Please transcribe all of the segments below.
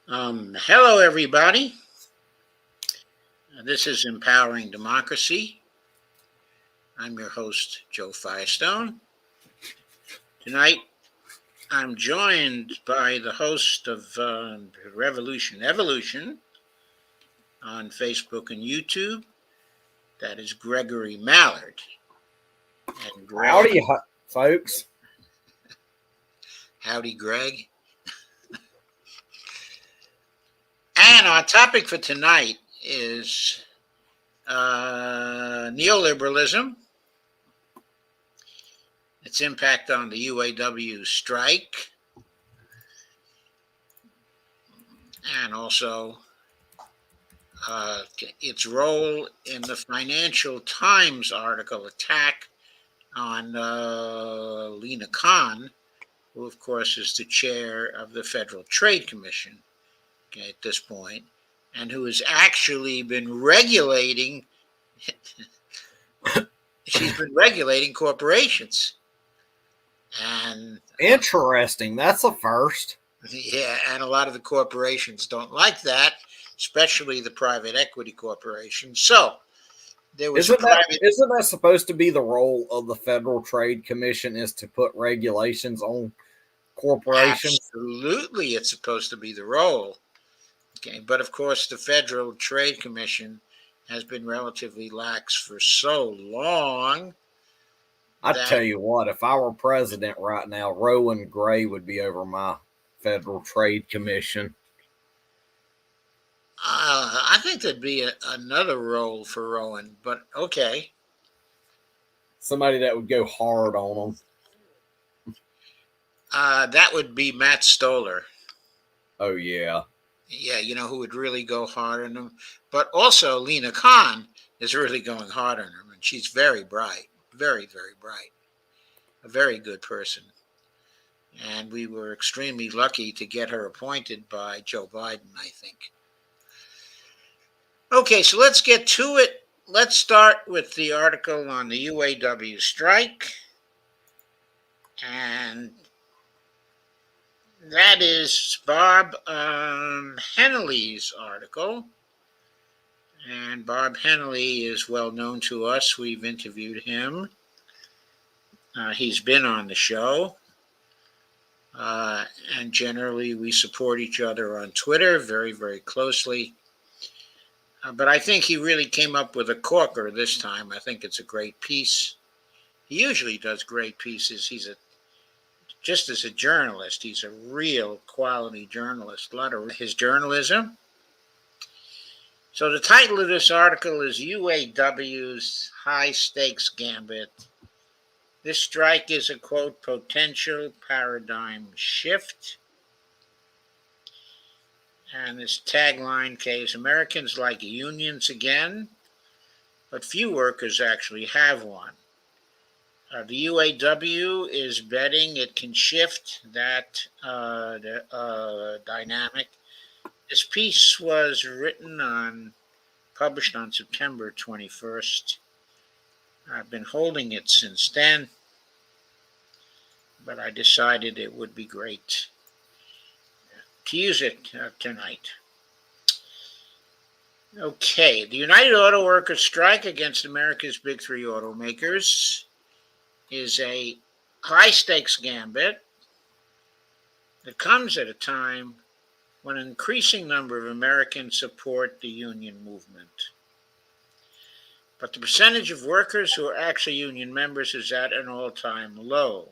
Hello, everybody. This is Empowering Democracy. I'm your host, Joe Firestone. Tonight, I'm joined by the host of Revolution Evolution on Facebook and YouTube. That is Gregory Mallard. And Greg, Howdy, folks. howdy, Greg. And our topic for tonight is neoliberalism, its impact on the UAW strike, and also its role in the Financial Times article attack on Lina, who, of course, is the chair of the Federal Trade Commission at this point, and who has actually been regulating. She's been regulating corporations. And interesting. That's a first. Yeah, and a lot of the corporations don't like that, especially the private equity corporations. So there was isn't that supposed to be the role of the Federal Trade Commission, is to put regulations on corporations? Absolutely, it's supposed to be the role. Okay, but of course, the Federal Trade Commission has been relatively lax for so long. I tell you what, if I were president right now, Rowan Gray would be over my Federal Trade Commission. I think there'd be another role for Rowan, but okay. Somebody that would go hard on them. That would be Matt Stoller. Oh, yeah. Yeah, you know who would really go hard on him? But also Lina Khan is really going hard on him, and she's very bright, very, very bright. A very good person. And we were extremely lucky to get her appointed by Joe Biden, I think. Okay, so let's get to it. Let's start with the article on the UAW strike. And that is Bob Hennelly's article. And Bob Hennelly is well known to us. We've interviewed him. He's been on the show. And generally, we support each other on Twitter very, very closely. But I think he really came up with a corker this time. I think it's a great piece. He usually does great pieces. Just as a journalist, he's a real quality journalist. A lot of his journalism. So the title of this article is UAW's High Stakes Gambit. This strike is a, quote, potential paradigm shift. And this tagline is Americans like unions again, but few workers actually have one. The UAW is betting it can shift that dynamic. This piece was published on September 21st. I've been holding it since then, but I decided it would be great to use it tonight. Okay, the United Auto Workers strike against America's big three automakers is a high-stakes gambit that comes at a time when an increasing number of Americans support the union movement. But the percentage of workers who are actually union members is at an all-time low.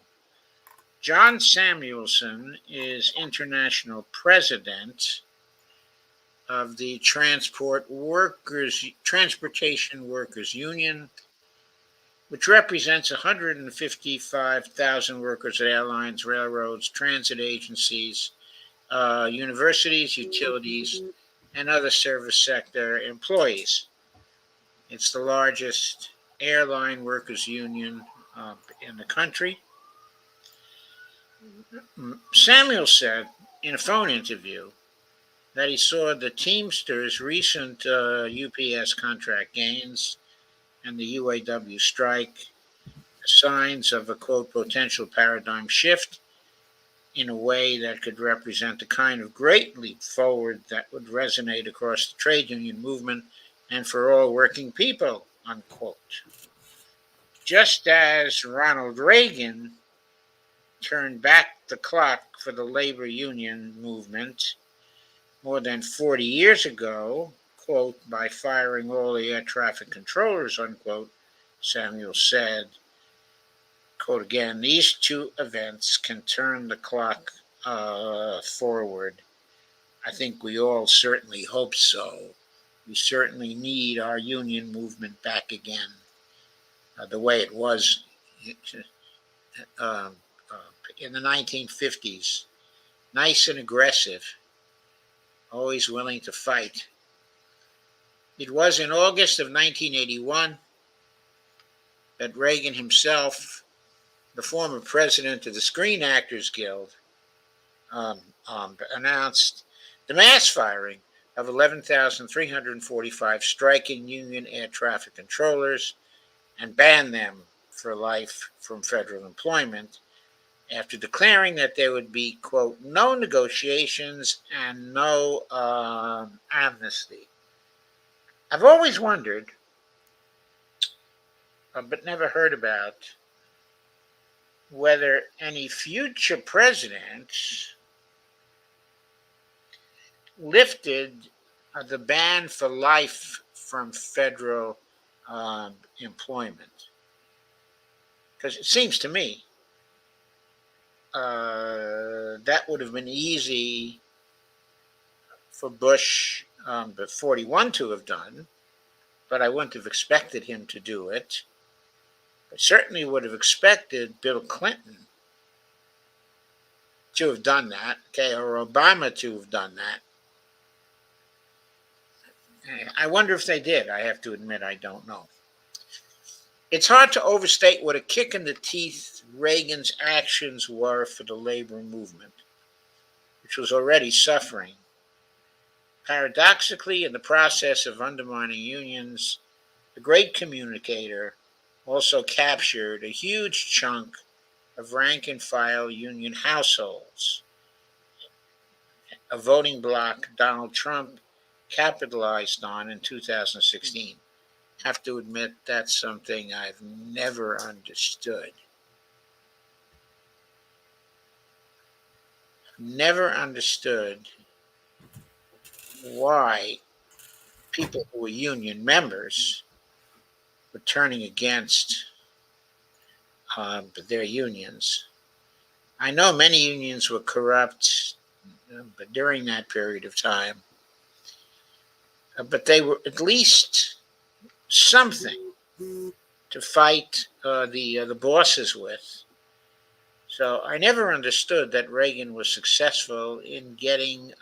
John Samuelson is international president of the Transportation Workers Union, which represents 155,000 workers at airlines, railroads, transit agencies, universities, utilities, and other service sector employees. It's the largest airline workers union in the country. Samuel said in a phone interview that he saw the Teamsters' recent UPS contract gains and the UAW strike signs of a, quote, potential paradigm shift in a way that could represent the kind of great leap forward that would resonate across the trade union movement and for all working people, unquote. Just as Ronald Reagan turned back the clock for the labor union movement more than 40 years ago, quote, by firing all the air traffic controllers, unquote, Samuel said, quote again, these two events can turn the clock forward. I think we all certainly hope so. We certainly need our union movement back again, the way it was uh, in the 1950s. Nice and aggressive, always willing to fight. It was in August of 1981 that Reagan himself, the former president of the Screen Actors Guild, announced the mass firing of 11,345 striking union air traffic controllers and banned them for life from federal employment after declaring that there would be, quote, no negotiations and no amnesty. I've always wondered, but never heard about, whether any future president lifted the ban for life from federal employment. Because it seems to me that would have been easy for Bush, 41 to have done, but I wouldn't have expected him to do it. I certainly would have expected Bill Clinton to have done that, okay, or Obama to have done that. I wonder if they did. I have to admit, I don't know. It's hard to overstate what a kick in the teeth Reagan's actions were for the labor movement, which was already suffering. Paradoxically, in the process of undermining unions, the great communicator also captured a huge chunk of rank and file union households, a voting bloc Donald Trump capitalized on in 2016. I have to admit that's something I've never understood. Never understood why people who were union members were turning against their unions. I know many unions were corrupt, but during that period of time, but they were at least something to fight the bosses with. So I never understood that Reagan was successful in getting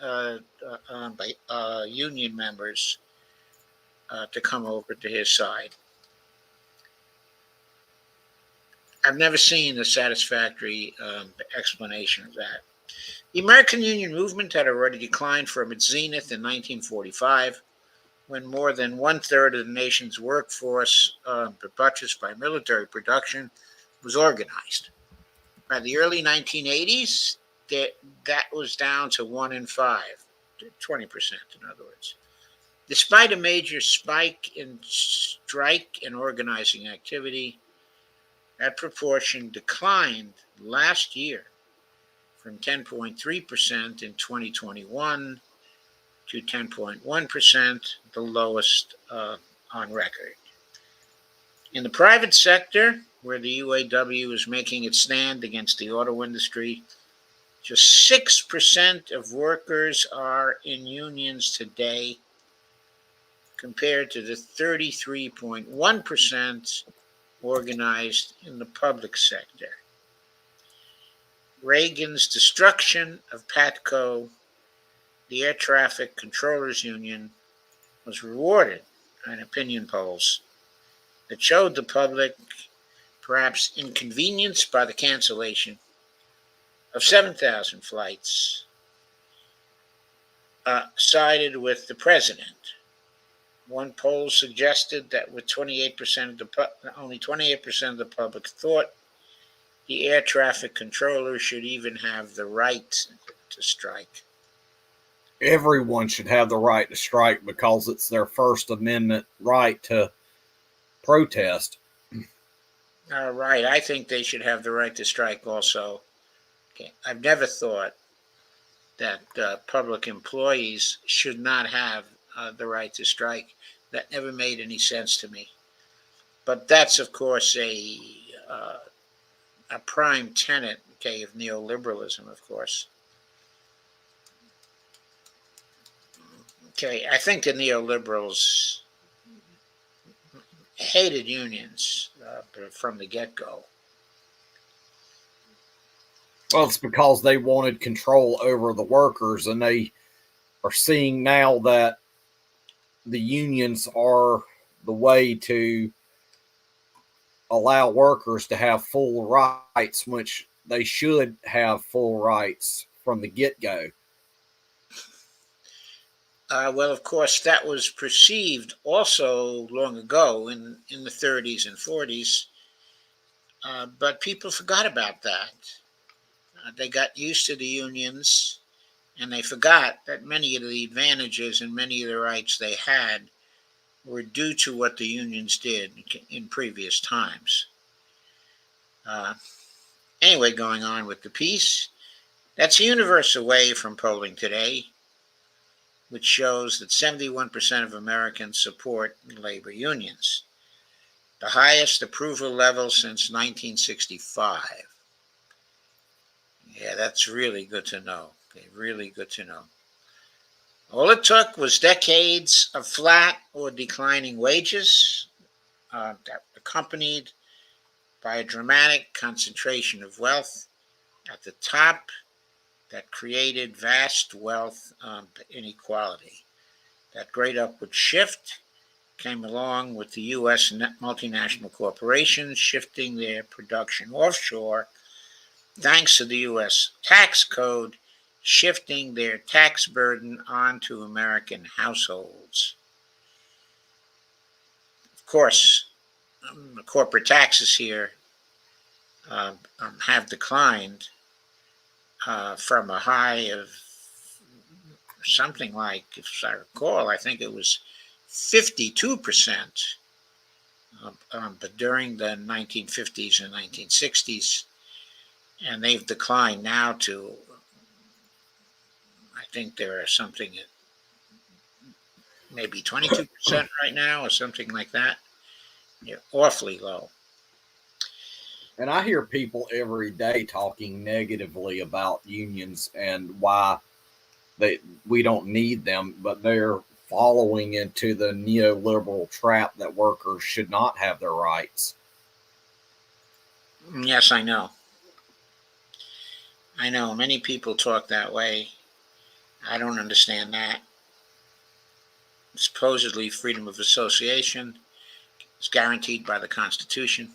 union members to come over to his side. I've never seen a satisfactory explanation of that. The American Union movement had already declined from its zenith in 1945, when more than one-third of the nation's workforce, buttressed by military production, was organized. By the early 1980s, that was down to 1 in 5, 20%, in other words. Despite a major spike in strike and organizing activity, that proportion declined last year from 10.3% in 2021 to 10.1%, the lowest on record. In the private sector, where the UAW is making its stand against the auto industry, just 6% of workers are in unions today, compared to the 33.1% organized in the public sector. Reagan's destruction of PATCO, the Air Traffic Controllers Union, was rewarded in opinion polls that showed the public, perhaps inconvenienced by the cancellation of 7,000 flights, sided with the president. One poll suggested that with only 28% of the public thought the air traffic controller should even have the right to strike. Everyone should have the right to strike because it's their First Amendment right to protest. All right, I think they should have the right to strike also. Okay. I've never thought that public employees should not have the right to strike. That never made any sense to me. But that's, of course, a prime tenet, okay, of neoliberalism, of course. Okay, I think the neoliberals hated unions from the get-go. Well, it's because they wanted control over the workers, and they are seeing now that the unions are the way to allow workers to have full rights, which they should have full rights from the get go. Well, of course, that was perceived also long ago in the 30s and 40s, but people forgot about that. They got used to the unions, and they forgot that many of the advantages and many of the rights they had were due to what the unions did in previous times. Uh, anyway, going on with the piece, that's a universe away from polling today, which shows that 71% of Americans support labor unions, the highest approval level since 1965. Yeah, that's really good to know. Okay, really good to know. All it took was decades of flat or declining wages, accompanied by a dramatic concentration of wealth at the top that created vast wealth inequality. That great upward shift came along with the U.S. multinational corporations shifting their production offshore, thanks to the U.S. tax code shifting their tax burden onto American households. Of course, the corporate taxes here have declined from a high of something like, if I recall, I think it was 52%. But during the 1950s and 1960s, and they've declined now to, I think there are something at maybe 22% right now or something like that. Yeah, awfully low. And I hear people every day talking negatively about unions and why we don't need them, but they're following into the neoliberal trap that workers should not have their rights. Yes, I know. I know many people talk that way. I don't understand that. Supposedly, freedom of association is guaranteed by the Constitution.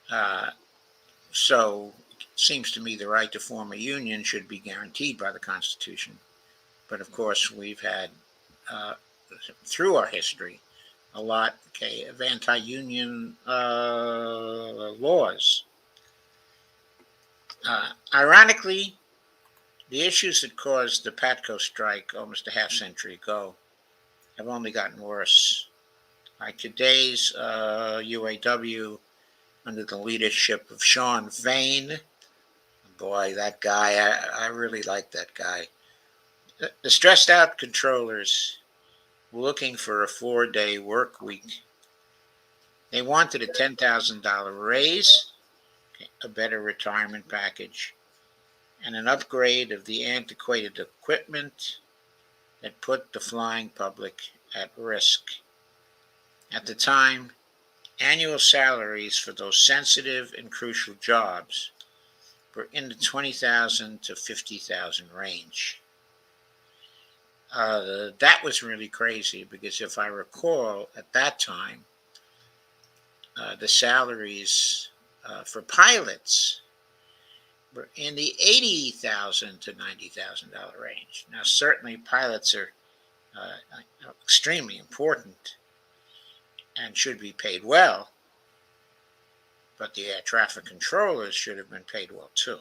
Uh, so, it seems to me the right to form a union should be guaranteed by the Constitution. But of course, we've had, uh, through our history, a lot, okay, of anti-union laws. Ironically, the issues that caused the Patco strike almost a half century ago have only gotten worse. Like today's UAW, under the leadership of Sean Vane, boy, that guy, I really like that guy. The stressed out controllers were looking for a 4-day work week. They wanted a $10,000 raise, a better retirement package, and an upgrade of the antiquated equipment that put the flying public at risk. At the time, annual salaries for those sensitive and crucial jobs were in the 20,000 to 50,000 range. That was really crazy because if I recall at that time, the salaries for pilots were in the $80,000 to $90,000 range. Now, certainly, pilots are extremely important and should be paid well, but the air traffic controllers should have been paid well too.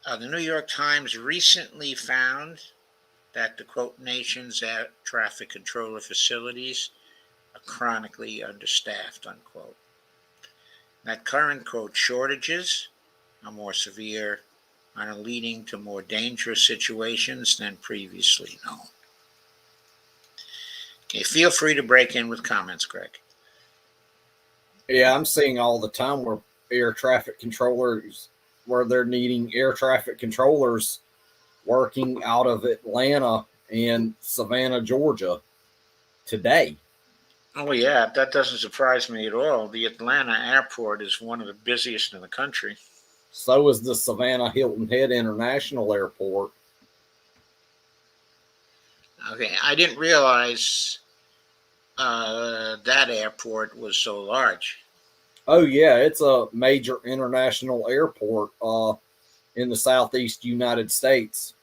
The New York Times recently found that the quote nation's air traffic controller facilities are chronically understaffed, unquote. That current quote shortages are more severe and are leading to more dangerous situations than previously known. Okay, feel free to break in with comments, Greg. Yeah, I'm seeing all the time where air traffic controllers, where they're needing air traffic controllers working out of Atlanta and Savannah, Georgia today. Oh, yeah, that doesn't surprise me at all. The Atlanta airport is one of the busiest in the country. So is the Savannah Hilton Head International Airport. Okay, I didn't realize that airport was so large. Oh yeah, it's a major international airport in the southeast United States,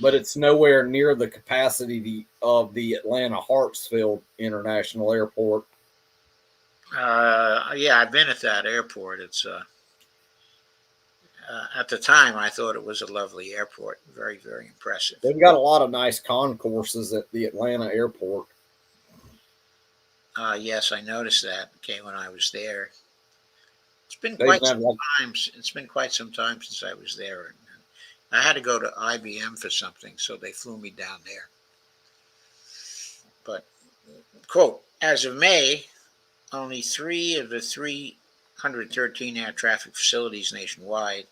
but it's nowhere near the capacity of the Atlanta Hartsfield International Airport. Yeah, I've been at that airport. It's at the time I thought it was a lovely airport, very very impressive. They've got a lot of nice concourses at the Atlanta airport. Yes, I noticed that. Okay, when I was there, it's been They've quite been some like, time. It's been quite some time since I was there, and I had to go to IBM for something, so they flew me down there. But quote, as of May, only 3 of the 313 air traffic facilities nationwide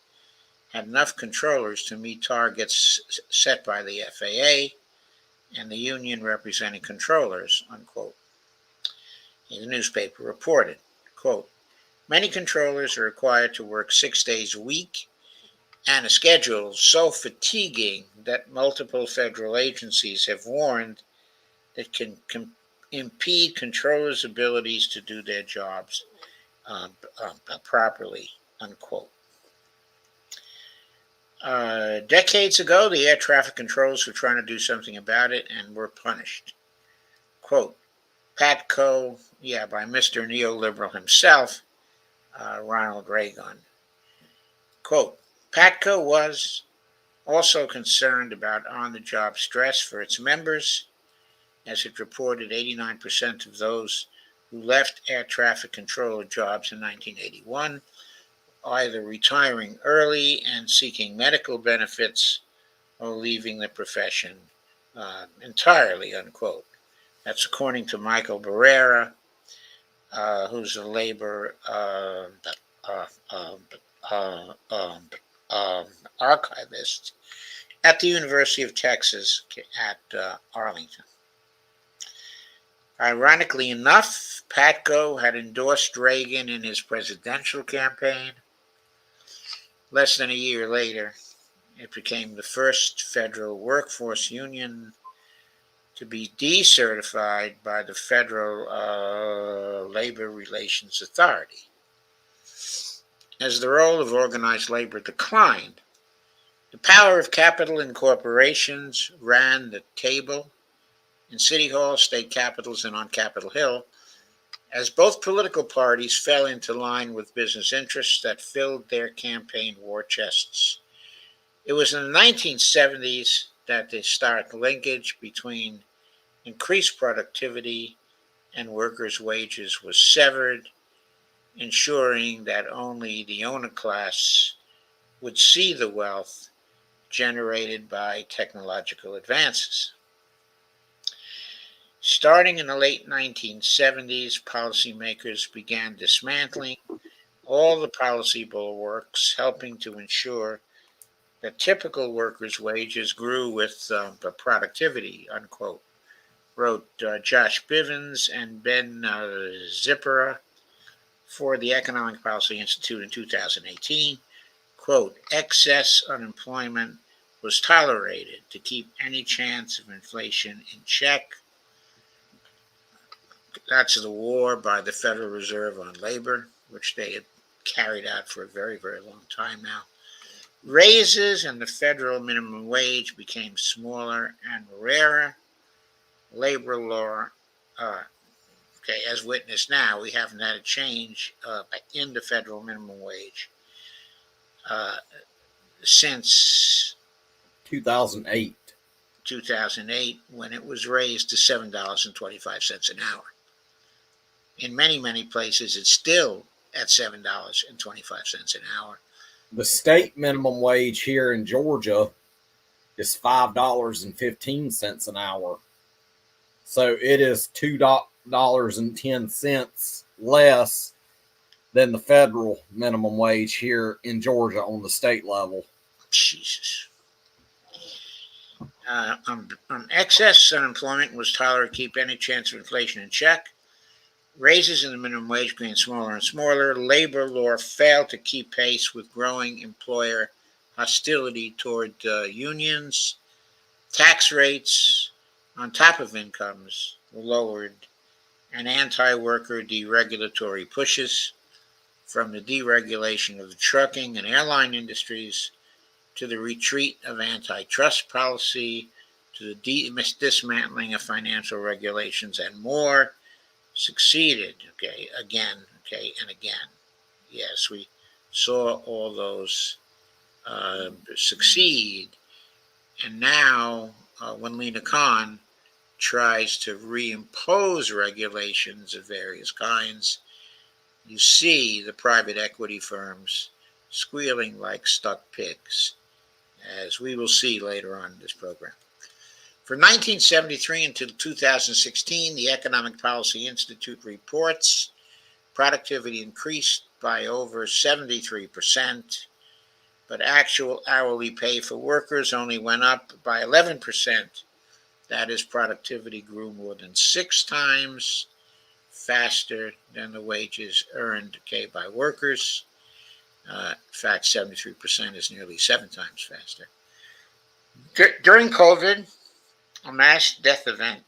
had enough controllers to meet targets set by the FAA and the union representing controllers, unquote. The newspaper reported, quote, many controllers are required to work 6 days a week and a schedule so fatiguing that multiple federal agencies have warned that can impede controllers' abilities to do their jobs properly, unquote. Decades ago, the air traffic controllers were trying to do something about it and were punished. Quote, Patco, yeah, by Mr. Neoliberal himself, Ronald Reagan. Quote, Patco was also concerned about on-the-job stress for its members, as it reported 89% of those who left air traffic controller jobs in 1981 either retiring early and seeking medical benefits or leaving the profession entirely, unquote. That's according to Michael Barrera, who's a labor archivist at the University of Texas at Arlington. Ironically enough, Patco had endorsed Reagan in his presidential campaign. Less than a year later, it became the first federal workforce union to be decertified by the Federal Labor Relations Authority. As the role of organized labor declined, the power of capital and corporations ran the table in City Hall, state capitals, and on Capitol Hill, as both political parties fell into line with business interests that filled their campaign war chests. It was in the 1970s that the stark linkage between increased productivity and workers' wages was severed, ensuring that only the owner class would see the wealth generated by technological advances. Starting in the late 1970s, policymakers began dismantling all the policy bulwarks, helping to ensure that typical workers' wages grew with productivity, unquote, wrote Josh Bivens and Ben Zippera for the Economic Policy Institute in 2018. Quote, excess unemployment was tolerated to keep any chance of inflation in check. That's the war by the Federal Reserve on labor, which they had carried out for a very, very long time now. Raises and the federal minimum wage became smaller and rarer. Labor law Okay, as witnessed now, we haven't had a change in the federal minimum wage since 2008. 2008, when it was raised to $7.25 an hour. In many, many places, it's still at $7.25 an hour. The state minimum wage here in Georgia is $5.15 an hour. So it is $2.10 less than the federal minimum wage here in Georgia on the state level. Jesus. Excess unemployment was tolerated to keep any chance of inflation in check. Raises in the minimum wage became smaller and smaller. Labor law failed to keep pace with growing employer hostility toward unions. Tax rates on top of incomes were lowered, and anti-worker deregulatory pushes, from the deregulation of the trucking and airline industries to the retreat of antitrust policy to the dismantling of financial regulations and more, succeeded, again, and again. Yes, we saw all those succeed. And now, when Lina tries to reimpose regulations of various kinds, you see the private equity firms squealing like stuck pigs, as we will see later on in this program. From 1973 until 2016, the Economic Policy Institute reports productivity increased by over 73%, but actual hourly pay for workers only went up by 11%. That is, productivity grew more than 6 times faster than the wages earned by workers. In fact, 73% is nearly 7 times faster. During COVID, a mass death event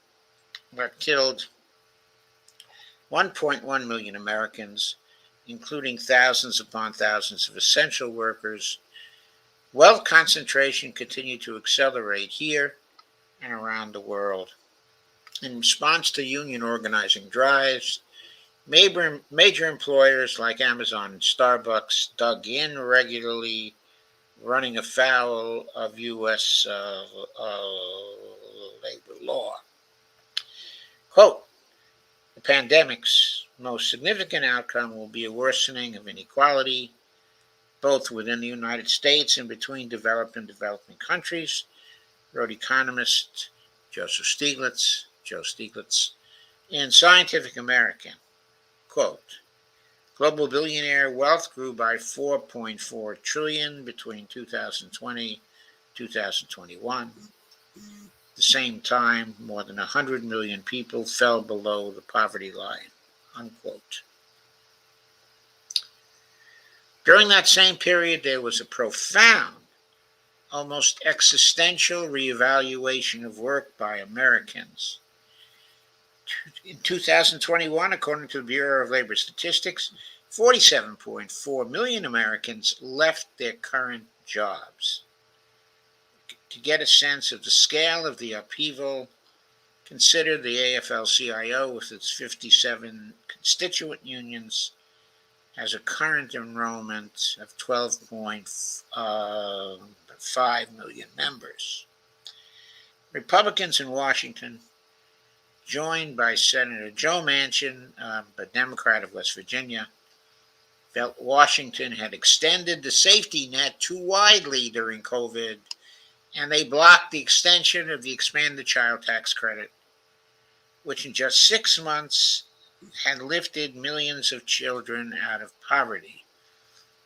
that killed 1.1 million Americans, including thousands upon thousands of essential workers, wealth concentration continued to accelerate here and around the world. In response to union organizing drives, major employers like Amazon and Starbucks dug in regularly, running afoul of U.S. labor law. Quote, the pandemic's most significant outcome will be a worsening of inequality, both within the United States and between developed and developing countries, wrote economist Joe Stiglitz, in Scientific American. Quote, global billionaire wealth grew by 4.4 trillion between 2020 and 2021. At the same time, more than 100 million people fell below the poverty line, unquote. During that same period, there was a profound, almost existential reevaluation of work by Americans. In 2021, according to the Bureau of Labor Statistics, 47.4 million Americans left their current jobs. To get a sense of the scale of the upheaval, consider the AFL-CIO with its 57 constituent unions has a current enrollment of 12.5 million members. Republicans in Washington, joined by Senator Joe Manchin, a Democrat of West Virginia, felt Washington had extended the safety net too widely during COVID, and they blocked the extension of the expanded child tax credit, which in just 6 months had lifted millions of children out of poverty.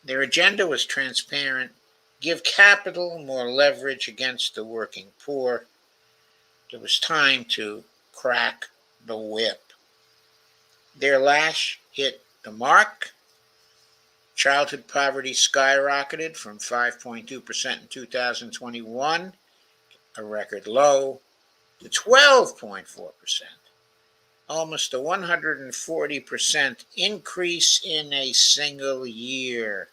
Their agenda was transparent: give capital more leverage against the working poor. It was time to crack the whip. Their lash hit the mark. Childhood poverty skyrocketed from 5.2% in 2021, a record low, to 12.4%. Almost a 140% increase in a single year.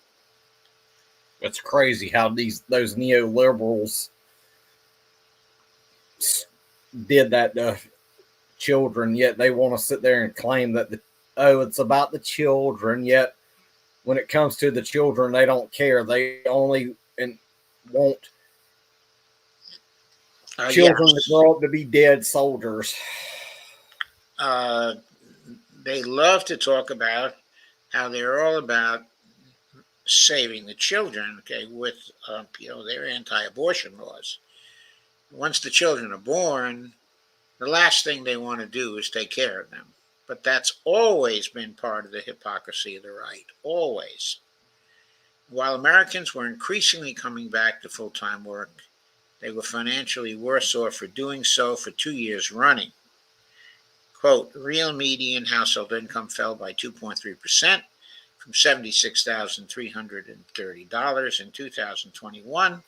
It's crazy how those neoliberals did that children, yet they want to sit there and claim that it's about the children. Yet when it comes to the children, they don't care. They only want children to Yes. grow up to be dead soldiers. They love to talk about how they're all about saving the children, okay, with, their anti-abortion laws. Once the children are born, the last thing they want to do is take care of them. But that's always been part of the hypocrisy of the right, always. While Americans were increasingly coming back to full-time work, they were financially worse off for doing so for 2 years running. Quote, real median household income fell by 2.3% from $76,330 in 2021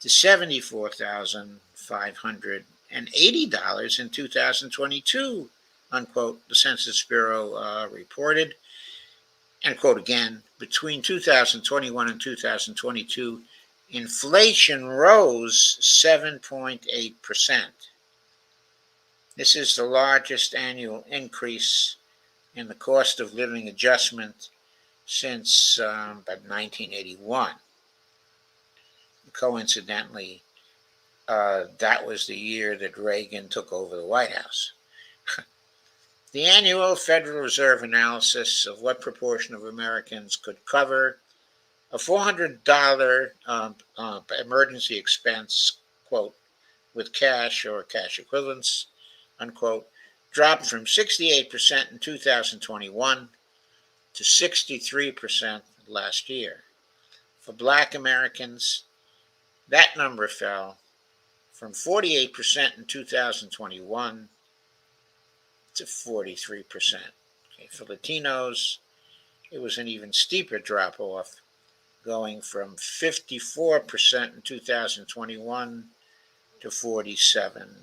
to $74,580 in 2022, unquote, the Census Bureau reported. And quote again, between 2021 and 2022, inflation rose 7.8%. This is the largest annual increase in the cost of living adjustment since about 1981. Coincidentally, that was the year that Reagan took over the White House. The annual Federal Reserve analysis of what proportion of Americans could cover a $400 emergency expense, quote, with cash or cash equivalents, unquote, dropped from 68% in 2021 to 63% last year. For Black Americans, that number fell from 48% in 2021 to 43%. Okay, for Latinos, it was an even steeper drop off, going from 54% in 2021 to 47%.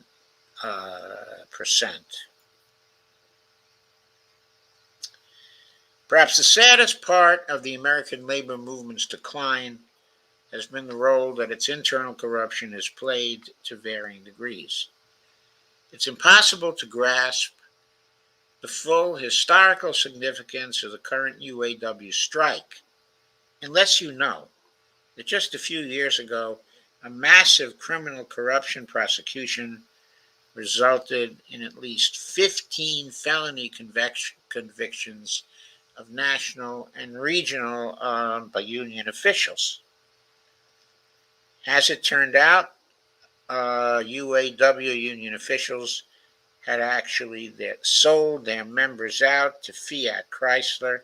Perhaps the saddest part of the American labor movement's decline has been the role that its internal corruption has played to varying degrees. It's impossible to grasp the full historical significance of the current UAW strike unless you know that just a few years ago, a massive criminal corruption prosecution resulted in at least 15 felony convictions of national and regional union officials. As it turned out, UAW union officials had actually sold their members out to Fiat Chrysler,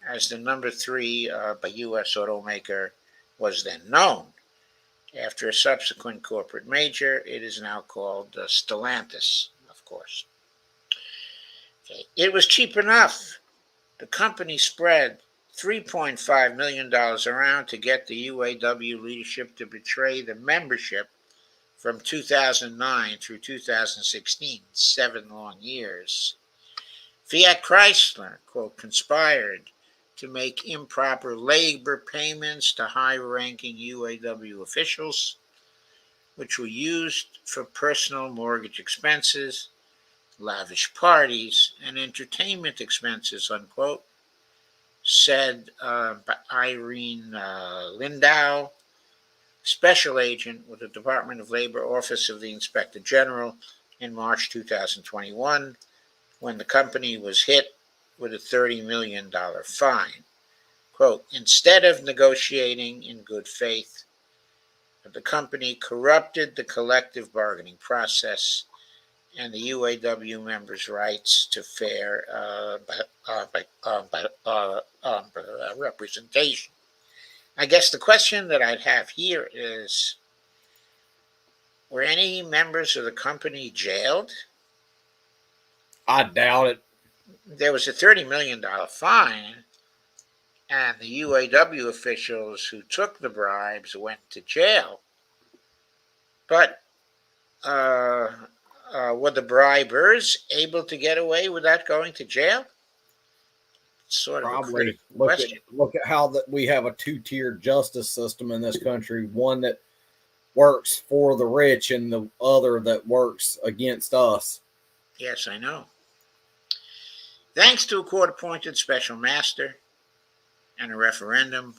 as the number 3 U.S. automaker was then known. After a subsequent corporate merger, it is now called Stellantis, of course. Okay. It was cheap enough. The company spread $3.5 million around to get the UAW leadership to betray the membership from 2009 through 2016, 7 long years. Fiat Chrysler, quote, conspired to make improper labor payments to high-ranking UAW officials, which were used for personal mortgage expenses, lavish parties, and entertainment expenses, unquote, said Irene Lindau, special agent with the Department of Labor Office of the Inspector General in March 2021, when the company was hit with a $30 million fine. Quote, instead of negotiating in good faith, the company corrupted the collective bargaining process and the UAW members' rights to fair representation. I guess the question that I'd have here is, were any members of the company jailed? I doubt it. There was a $30 million fine, and the UAW officials who took the bribes went to jail. But were the bribers able to get away without going to jail? Sort of a Probably. critical question. Look at how that we have a two-tiered justice system in this country. One that works for the rich and the other that works against us. Yes, I know. Thanks to a court-appointed special master and a referendum,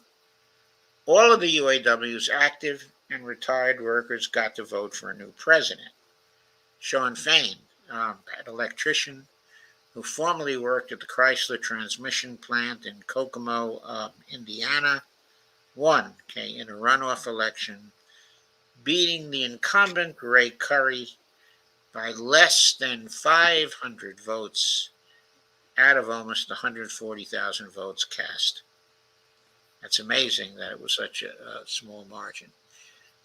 all of the UAW's active and retired workers got to vote for a new president. Shawn Fain, an electrician who formerly worked at the Chrysler transmission plant in Kokomo, Indiana, won in a runoff election, beating the incumbent Ray Curry by less than 500 votes out of almost 140,000 votes cast. That's amazing that it was such a small margin.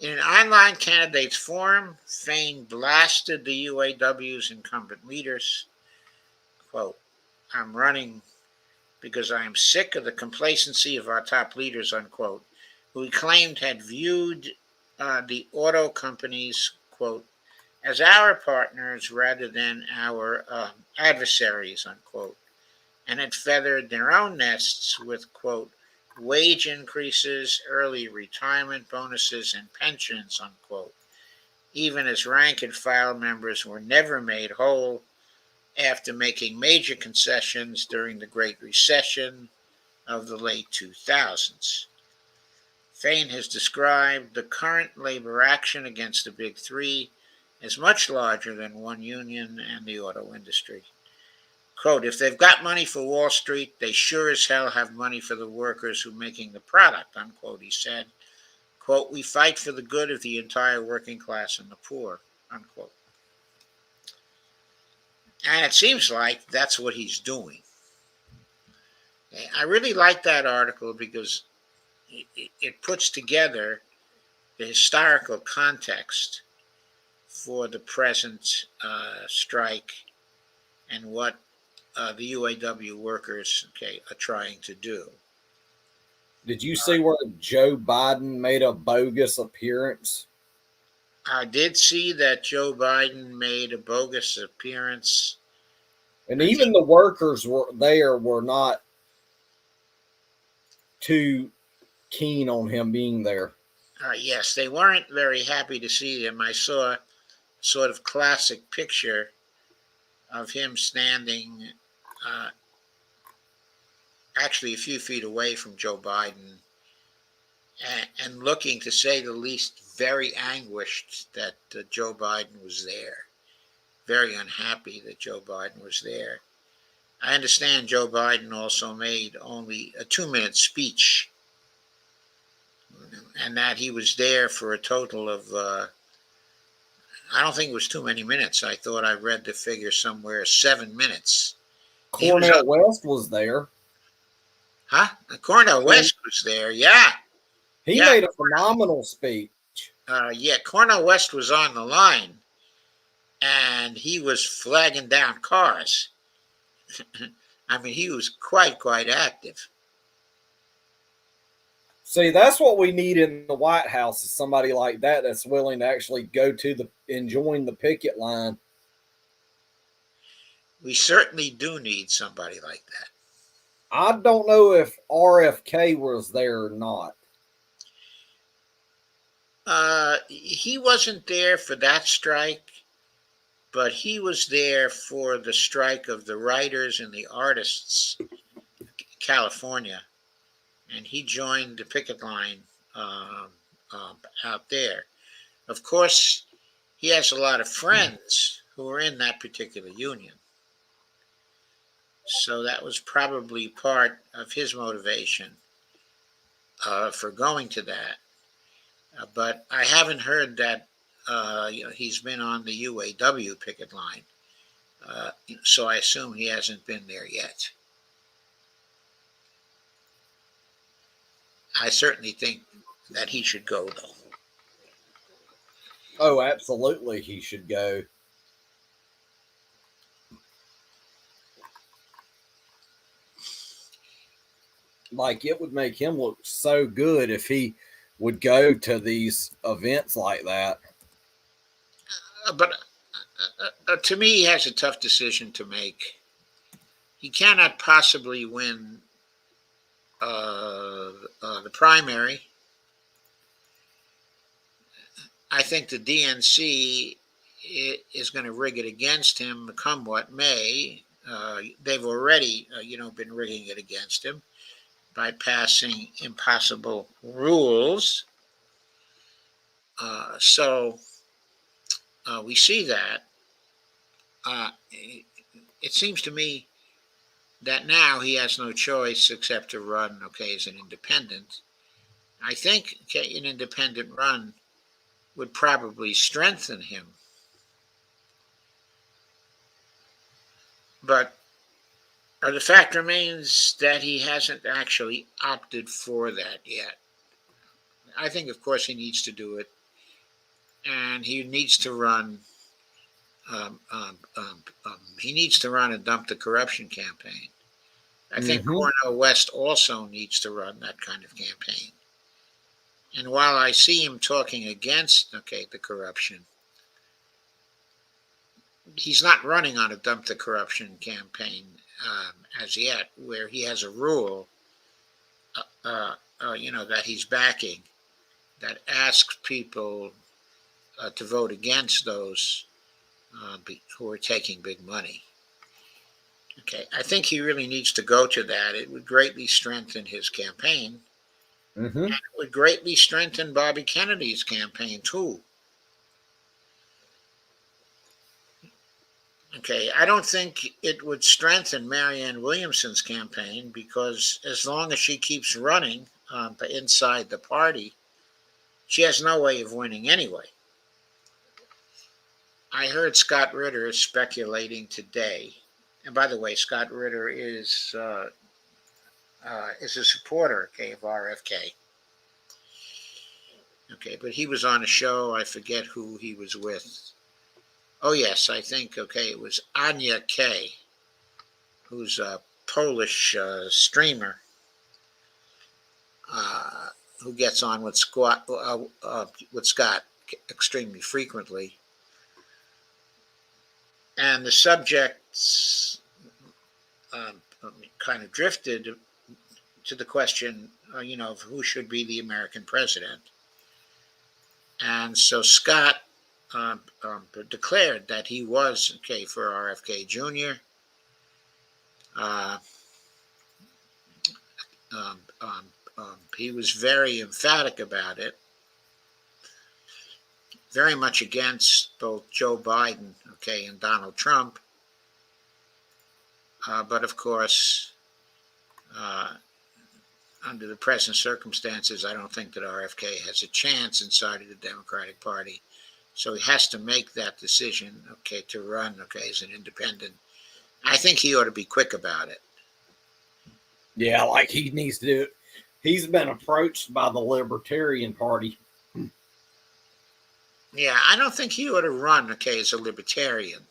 In an online candidates forum, Fain blasted the UAW's incumbent leaders. Quote, "I'm running because I am sick of the complacency of our top leaders," unquote, who he claimed had viewed the auto companies, quote, as our partners rather than our adversaries, unquote, and had feathered their own nests with, quote, wage increases, early retirement bonuses, and pensions, unquote, even as rank and file members were never made whole after making major concessions during the Great Recession of the late 2000s. Fain has described the current labor action against the Big Three as much larger than one union and the auto industry. Quote, "If they've got money for Wall Street, they sure as hell have money for the workers who are making the product," unquote, he said. Quote, "We fight for the good of the entire working class and the poor," unquote. And it seems like that's what he's doing. I really like that article because it puts together the historical context for the present strike and what the UAW workers are trying to do. Did you see where Joe Biden made a bogus appearance? I did see that Joe Biden made a bogus appearance. And even the workers were not too keen on him being there. Yes, they weren't very happy to see him. I saw a sort of classic picture of him standing actually a few feet away from Joe Biden and looking, to say the least, very anguished that Joe Biden was there. Very unhappy that Joe Biden was there. I understand Joe Biden also made only a 2-minute speech, and that he was there for a total of, I don't think it was too many minutes. I thought I read the figure somewhere, 7 minutes. Cornel West was there. Huh? Cornel West was there, yeah. He made a phenomenal speech. Cornel West was on the line, and he was flagging down cars. I mean, he was quite active. See, that's what we need in the White House, is somebody like that that's willing to actually go to and join the picket line. We certainly do need somebody like that. I don't know if RFK was there or not. He wasn't there for that strike, but he was there for the strike of the writers and the artists in California, and he joined the picket line out there. Of course, he has a lot of friends who are in that particular union. So that was probably part of his motivation for going to that. But I haven't heard that he's been on the UAW picket line. So I assume he hasn't been there yet. I certainly think that he should go, though. Oh, absolutely, he should go. Like, it would make him look so good if he would go to these events like that. But to me, he has a tough decision to make. He cannot possibly win the primary. I think the DNC is going to rig it against him, come what may. They've already, been rigging it against him by passing impossible rules. So we see that. It seems to me that now he has no choice except to run, as an independent. I think, an independent run would probably strengthen him. But the fact remains that he hasn't actually opted for that yet. I think, of course, he needs to do it, and he needs to run. He needs to run and dump the corruption campaign. I think Mm-hmm. Cornel West also needs to run that kind of campaign. And while I see him talking against, the corruption, he's not running on a dump the corruption campaign as yet, where he has a rule, that he's backing that asks people to vote against those who are taking big money. I think he really needs to go to that. It would greatly strengthen his campaign. Mm-hmm. And it would greatly strengthen Bobby Kennedy's campaign, too. I don't think it would strengthen Marianne Williamson's campaign because as long as she keeps running inside the party, she has no way of winning anyway. I heard Scott Ritter speculating today, and by the way, Scott Ritter is a supporter, of RFK. But he was on a show. I forget who he was with. Oh yes, I think it was Anya Kay, who's a Polish streamer who gets on with Scott extremely frequently, and the subjects kind of drifted to the question, of who should be the American president. And so Scott declared that he was for RFK Jr. He was very emphatic about it, very much against both Joe Biden, and Donald Trump. But of course, under the present circumstances, I don't think that RFK has a chance inside of the Democratic Party. So he has to make that decision, to run, as an independent. I think he ought to be quick about it. Yeah, like he needs to do it. He's been approached by the Libertarian Party. Yeah, I don't think he ought to run, as a Libertarian,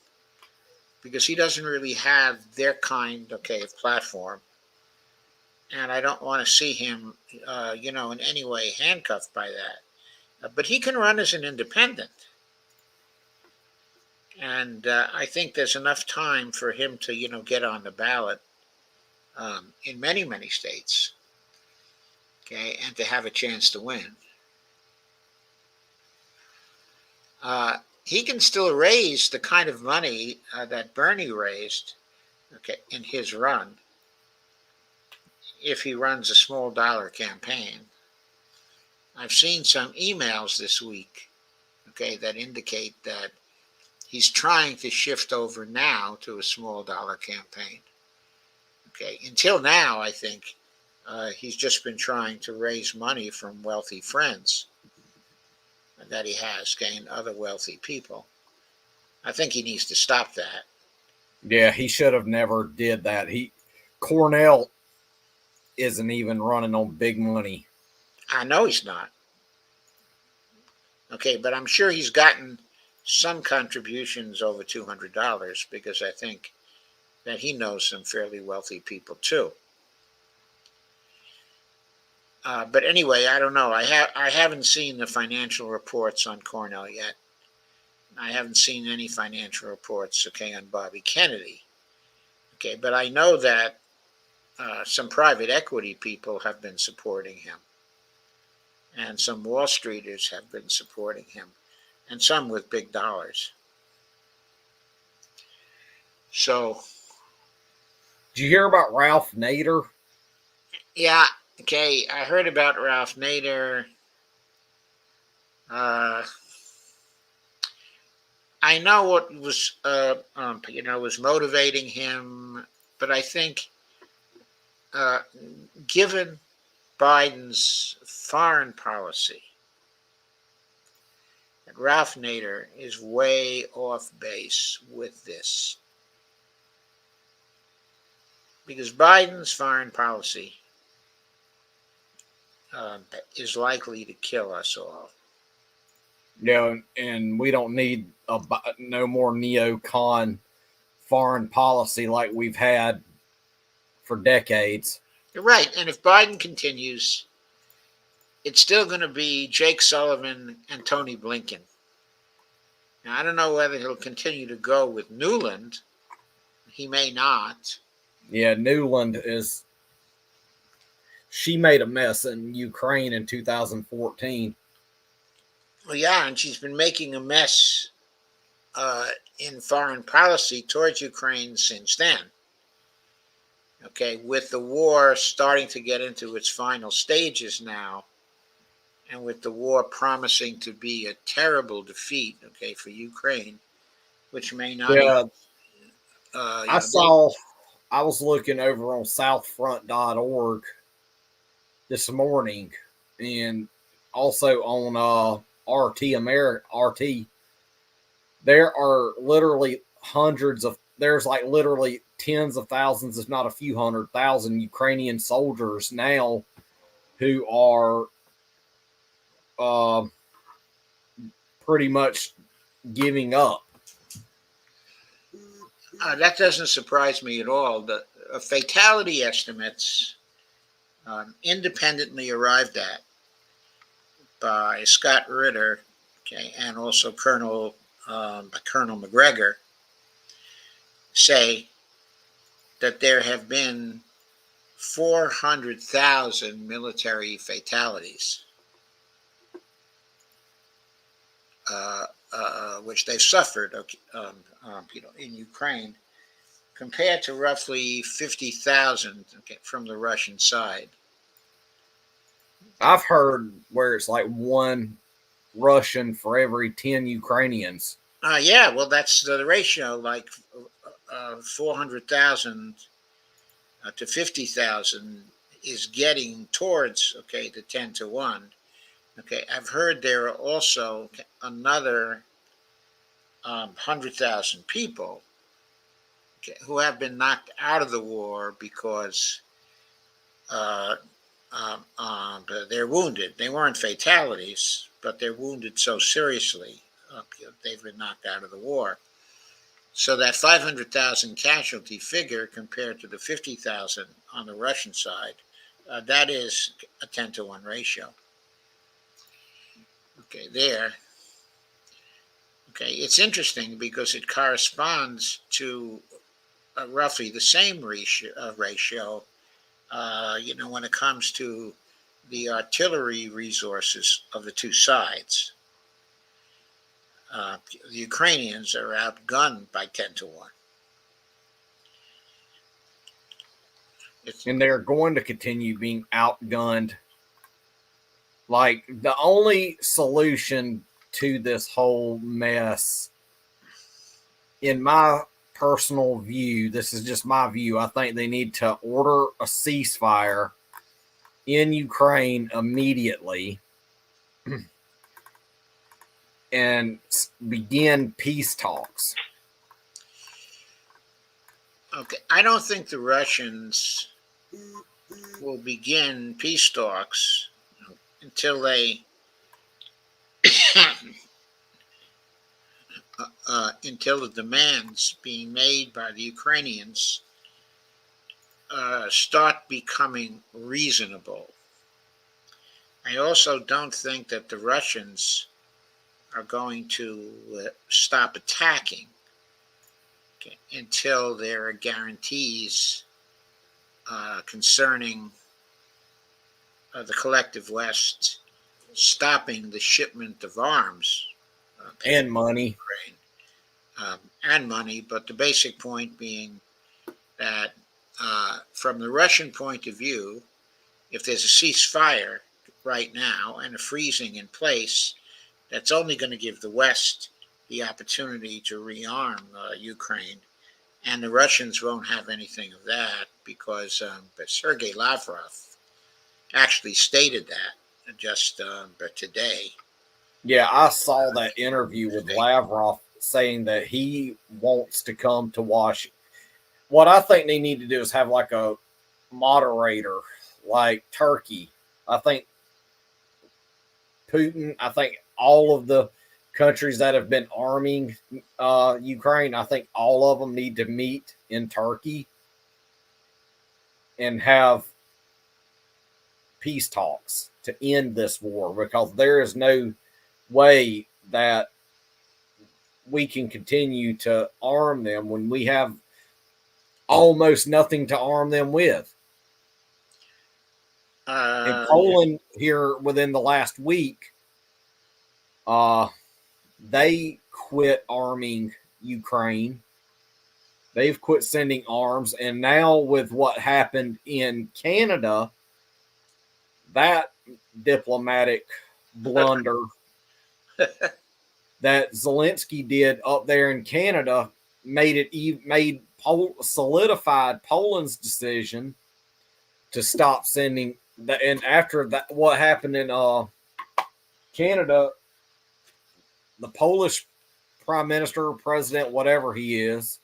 because he doesn't really have their kind, of platform. And I don't want to see him, in any way handcuffed by that. But he can run as an independent. And I think there's enough time for him to, get on the ballot in many, many states, and to have a chance to win. He can still raise the kind of money that Bernie raised, in his run, if he runs a small dollar campaign. I've seen some emails this week, that indicate that he's trying to shift over now to a small dollar campaign. Until now, I think he's just been trying to raise money from wealthy friends that he has, and other wealthy people. I think he needs to stop that. Yeah, he should have never did that. Cornell isn't even running on big money. I know he's not. But I'm sure he's gotten some contributions over $200 because I think that he knows some fairly wealthy people too. But anyway, I don't know. I haven't seen the financial reports on Cornell yet. I haven't seen any financial reports, on Bobby Kennedy. But I know that some private equity people have been supporting him, and some Wall Streeters have been supporting him, and some with big dollars. So, Did you hear about Ralph Nader? yeah, okay, I heard about Ralph Nader. Uh, I know what was, was motivating him, but I think, uh, given Biden's foreign policy, that Ralph Nader is way off base with this, because Biden's foreign policy uh, is likely to kill us all. And we don't need no more neocon foreign policy like we've had for decades. You're right, and if Biden continues, it's still going to be Jake Sullivan and Tony Blinken. Now, I don't know whether he'll continue to go with Newland. He may not. Yeah, Newland is. She made a mess in Ukraine in 2014. Well, yeah, and she's been making a mess in foreign policy towards Ukraine since then. Okay, with the war starting to get into its final stages now, and with the war promising to be a terrible defeat, okay, for Ukraine, which may not even, Yeah, I they, saw. I was looking over on southfront.org this morning, and also on RT America RT. There are literally hundreds of. There's like literally tens of thousands, if not a few 100,000 Ukrainian soldiers now who are uh, pretty much giving up. that doesn't surprise me at all. The fatality estimates, independently arrived at by Scott Ritter, okay, and also Colonel McGregor, say that there have been 400,000 military fatalities, which they've suffered, in Ukraine, compared to roughly 50,000, okay, from the Russian side. I've heard where it's like one Russian for every 10 Ukrainians. Yeah, well, that's the ratio, like 400,000 to 50,000 is getting towards, okay, the 10 to 1. Okay, I've heard there are also another 100,000 people, okay, who have been knocked out of the war because uh, they're wounded. They weren't fatalities, but they're wounded so seriously, they've been knocked out of the war. So that 500,000 casualty figure compared to the 50,000 on the Russian side, that is a 10 to 1 ratio. Okay, there. Okay, it's interesting because it corresponds to roughly the same ratio, when it comes to the artillery resources of the two sides. The Ukrainians are outgunned by 10 to 1. And they're going to continue being outgunned. Like, the only solution to this whole mess, in my personal view, this is just my view, I think they need to order a ceasefire in Ukraine immediately and begin peace talks. Okay, I don't think the Russians will begin peace talks until they until the demands being made by the Ukrainians start becoming reasonable. I also don't think that the Russians are going to stop attacking, okay, until there are guarantees concerning the collective West stopping the shipment of arms and money. Ukraine, and money. But the basic point being that from the Russian point of view, if there's a ceasefire right now and a freezing in place, that's only going to give the West the opportunity to rearm Ukraine. And the Russians won't have anything of that because but Sergei Lavrov actually stated that just but today. Yeah, I saw that interview with Lavrov saying that he wants to come to Washington. What I think they need to do is have like a moderator, like Turkey. I think Putin, I think all of the countries that have been arming Ukraine, I think all of them need to meet in Turkey and have peace talks to end this war, because there is no way that we can continue to arm them when we have almost nothing to arm them with. In Poland, here within the last week, they quit arming Ukraine. They've quit sending arms. And now, with what happened in Canada, that diplomatic blunder that Zelensky did up there in Canada solidified Poland's decision to stop sending. And after that, what happened in Canada, the Polish prime minister, president, whatever he is,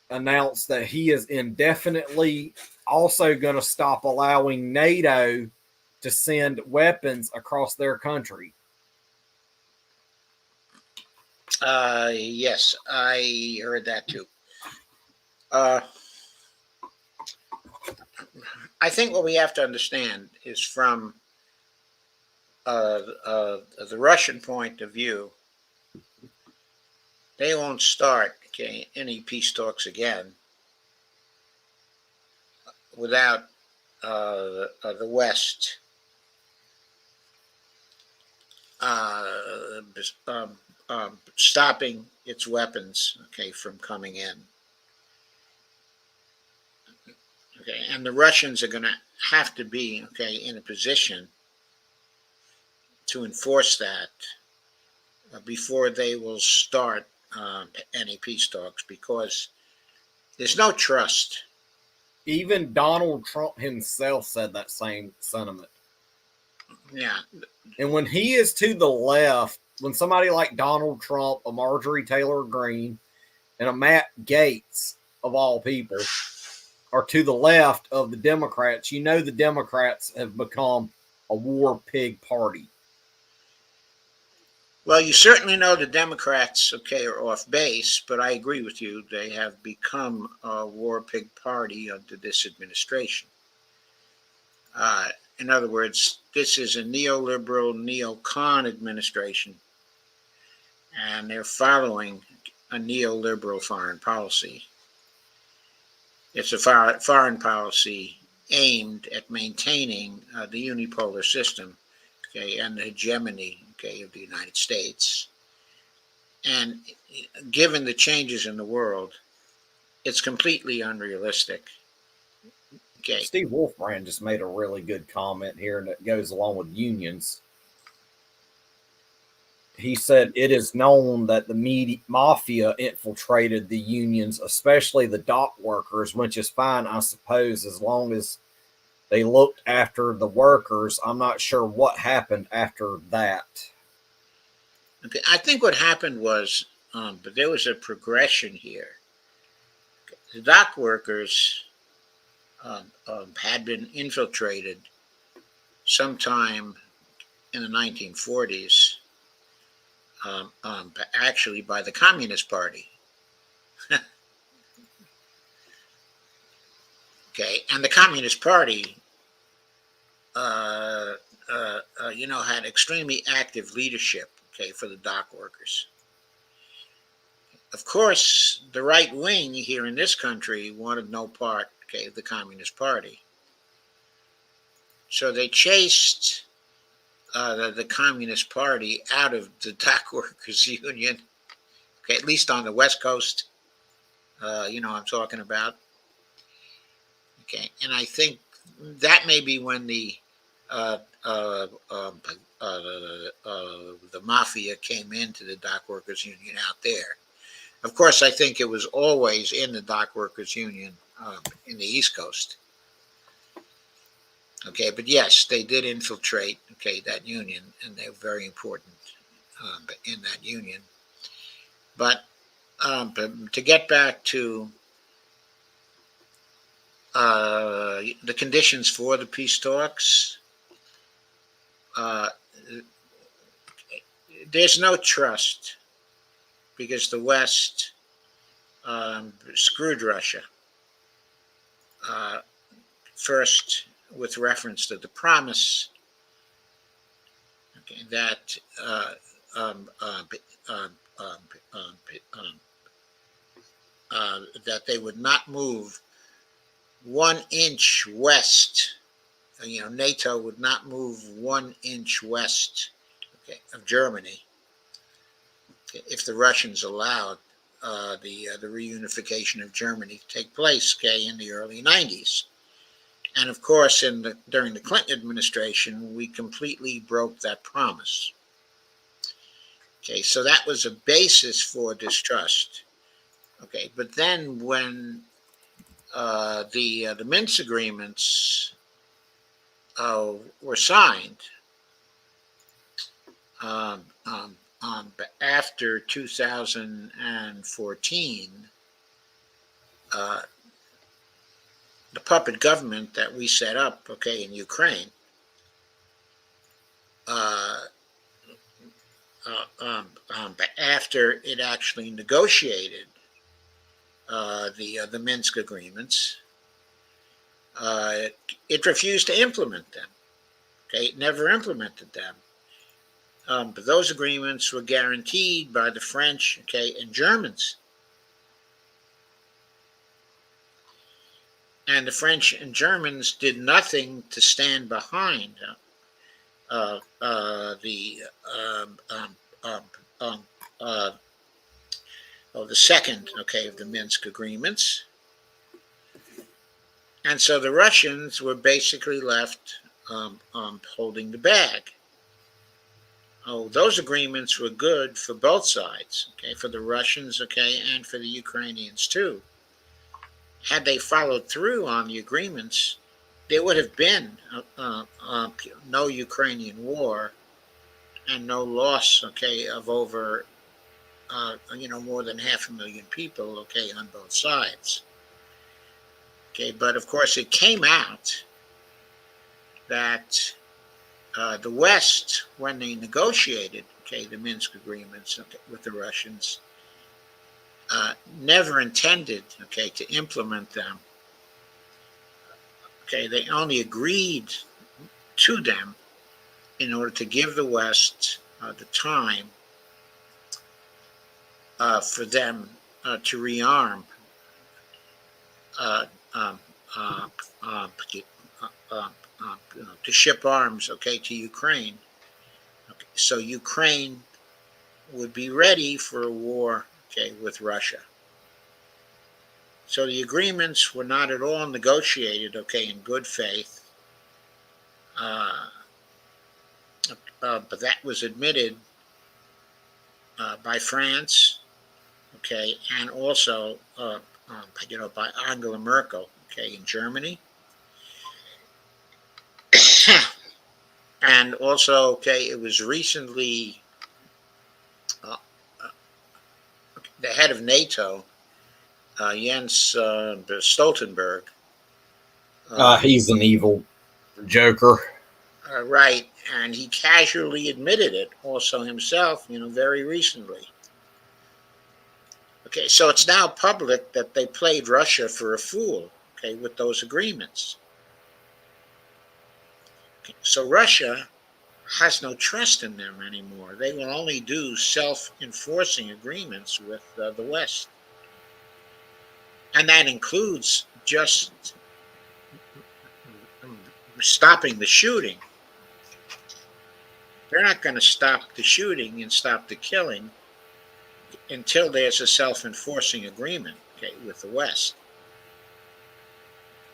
announced that he is indefinitely also going to stop allowing NATO to send weapons across their country. Yes, I heard that too. I think what we have to understand is from the Russian point of view, they won't start any peace talks again without the West stopping its weapons, from coming in. And the Russians are going to have to be in a position to enforce that before they will start any peace talks, because there's no trust. Even Donald Trump himself said that same sentiment. Yeah. And when he is to the left, when somebody like Donald Trump, a Marjorie Taylor Greene, and a Matt Gaetz, of all people, are to the left of the Democrats, you know the Democrats have become a war pig party. Well, you certainly know the Democrats, are off base, but I agree with you. They have become a war pig party under this administration. In other words, this is a neoliberal, neocon administration, and they're following a neoliberal foreign policy. It's a foreign policy aimed at maintaining the unipolar system, and the hegemony, of the United States. And given the changes in the world, it's completely unrealistic. Steve Wolfbrand just made a really good comment here, and it goes along with unions. He said it is known that the mafia infiltrated the unions, especially the dock workers, which is fine, I suppose, as long as they looked after the workers. I'm not sure what happened after that. I think what happened was, but there was a progression here. The dock workers had been infiltrated sometime in the 1940s, actually by the Communist Party. And the Communist Party, had extremely active leadership, for the dock workers. Of course, the right wing here in this country wanted no part, of the Communist Party. So they chased the Communist Party out of the dock workers union, Okay, at least on the West Coast, I'm talking about. Okay, and I think that may be when uh, uh, um, the mafia came into the dock workers union out there. Of course, I think it was always in the dock workers union in the East Coast. Okay, but yes, they did infiltrate. Okay, that union, and they were very important in that union. But to get back to the conditions for the peace talks, uh, there's no trust because the West screwed Russia. Uh, First, with reference to the promise, okay, that um, uh, um, um, um, um, that they would not move 1 inch west. NATO would not move 1 inch west, okay, of Germany, okay, if the Russians allowed the reunification of Germany to take place, okay, in the early '90s. And of course, during the Clinton administration, we completely broke that promise. Okay, so that was a basis for distrust. Okay, but then when the Minsk agreements were signed after 2014, uh, the puppet government that we set up, okay, in Ukraine, uh, but after it actually negotiated the Minsk agreements, uh, it refused to implement them. Okay, it never implemented them. But those agreements were guaranteed by the French, okay, and Germans. And the French and Germans did nothing to stand behind the um, uh, the second, okay, of the Minsk agreements. And so the Russians were basically left holding the bag. Oh, those agreements were good for both sides, okay, for the Russians, okay, and for the Ukrainians too. Had they followed through on the agreements, there would have been no Ukrainian war and no loss, okay, of over, more than 500,000 people, okay, on both sides. Okay, but of course it came out that the West, when they negotiated, okay, the Minsk agreements, okay, with the Russians, never intended, okay, to implement them. Okay, they only agreed to them in order to give the West the time for them to rearm, uh, um, uh, uh, to ship arms, okay, to Ukraine. Okay, so Ukraine would be ready for a war, okay, with Russia. So the agreements were not at all negotiated, okay, in good faith. Uh, but that was admitted by France, okay, and also, by Angela Merkel, okay, in Germany, and also, okay, it was recently uh, uh, the head of NATO, Jens Stoltenberg, uh, He's an evil joker. right, and he casually admitted it also himself, very recently. Okay, so it's now public that they played Russia for a fool, okay, with those agreements. Okay, so Russia has no trust in them anymore. They will only do self-enforcing agreements with the West, and that includes just stopping the shooting. They're not going to stop the shooting and stop the killing until there's a self-enforcing agreement, okay, with the West.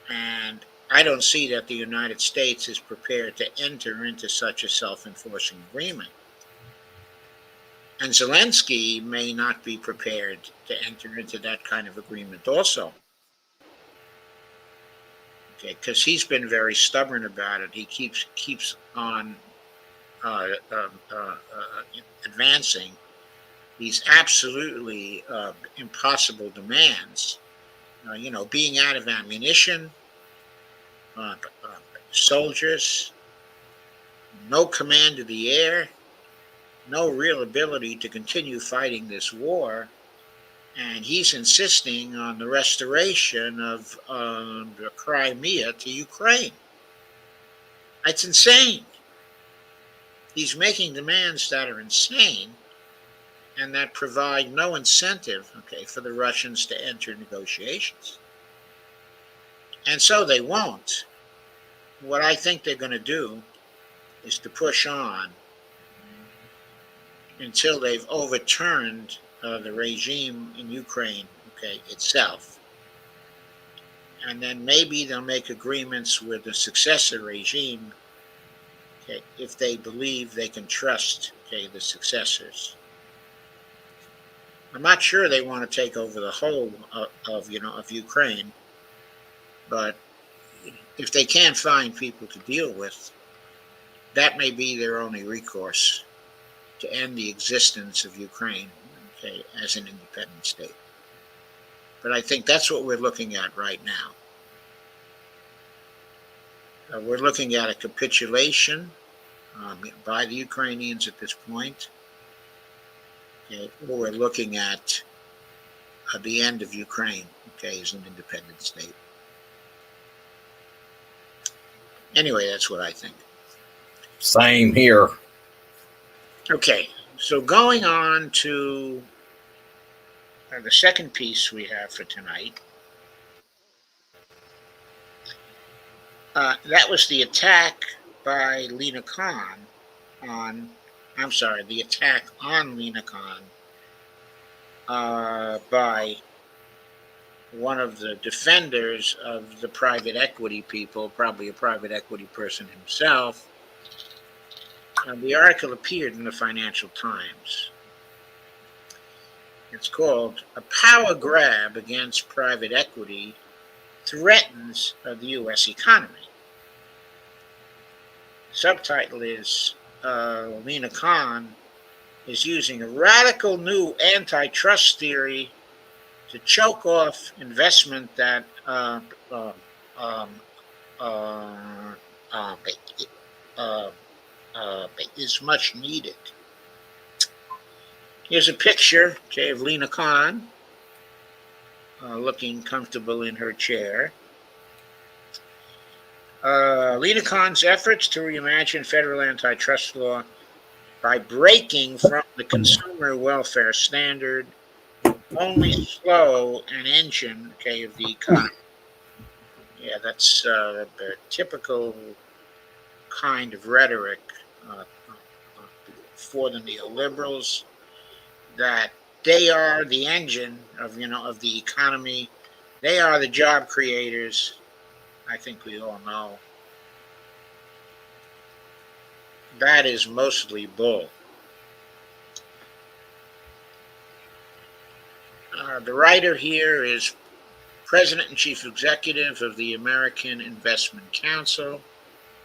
And I don't see that the United States is prepared to enter into such a self-enforcing agreement. And Zelensky may not be prepared to enter into that kind of agreement also. Okay, because he's been very stubborn about it. He keeps on uh, uh, uh, uh, advancing these absolutely impossible demands. Being out of ammunition, uh, uh, soldiers, no command of the air, no real ability to continue fighting this war. And he's insisting on the restoration of the Crimea to Ukraine. That's insane. He's making demands that are insane and that provide no incentive, okay, for the Russians to enter negotiations. And so they won't. What I think they're going to do is to push on until they've overturned the regime in Ukraine, okay, itself. And then maybe they'll make agreements with the successor regime, okay, if they believe they can trust, okay, the successors. I'm not sure they want to take over the whole of Ukraine, but if they can't find people to deal with, that may be their only recourse to end the existence of Ukraine, okay, as an independent state. But I think that's what we're looking at right now. We're looking at a capitulation by the Ukrainians at this point. Okay, or we're looking at the end of Ukraine, okay, as an independent state. Anyway, that's what I think. Same here. Okay, so going on to the second piece we have for tonight. That was the attack by Lina Khan the attack on Lina Khan by one of the defenders of the private equity people, probably a private equity person himself. The article appeared in the Financial Times. It's called "A Power Grab Against Private Equity Threatens the U.S. Economy." Subtitle is Lina Khan is using a radical new antitrust theory to choke off investment that um, uh, uh, is much needed. Here's a picture, okay, of Lina Khan looking comfortable in her chair. Lina Khan's efforts to reimagine federal antitrust law by breaking from the consumer welfare standard only slow an engine, okay, of the economy. Yeah, that's the typical kind of rhetoric for the neoliberals, that they are the engine of the economy. They are the job creators. I think we all know that is mostly bull. The writer here is President and Chief Executive of the American Investment Council.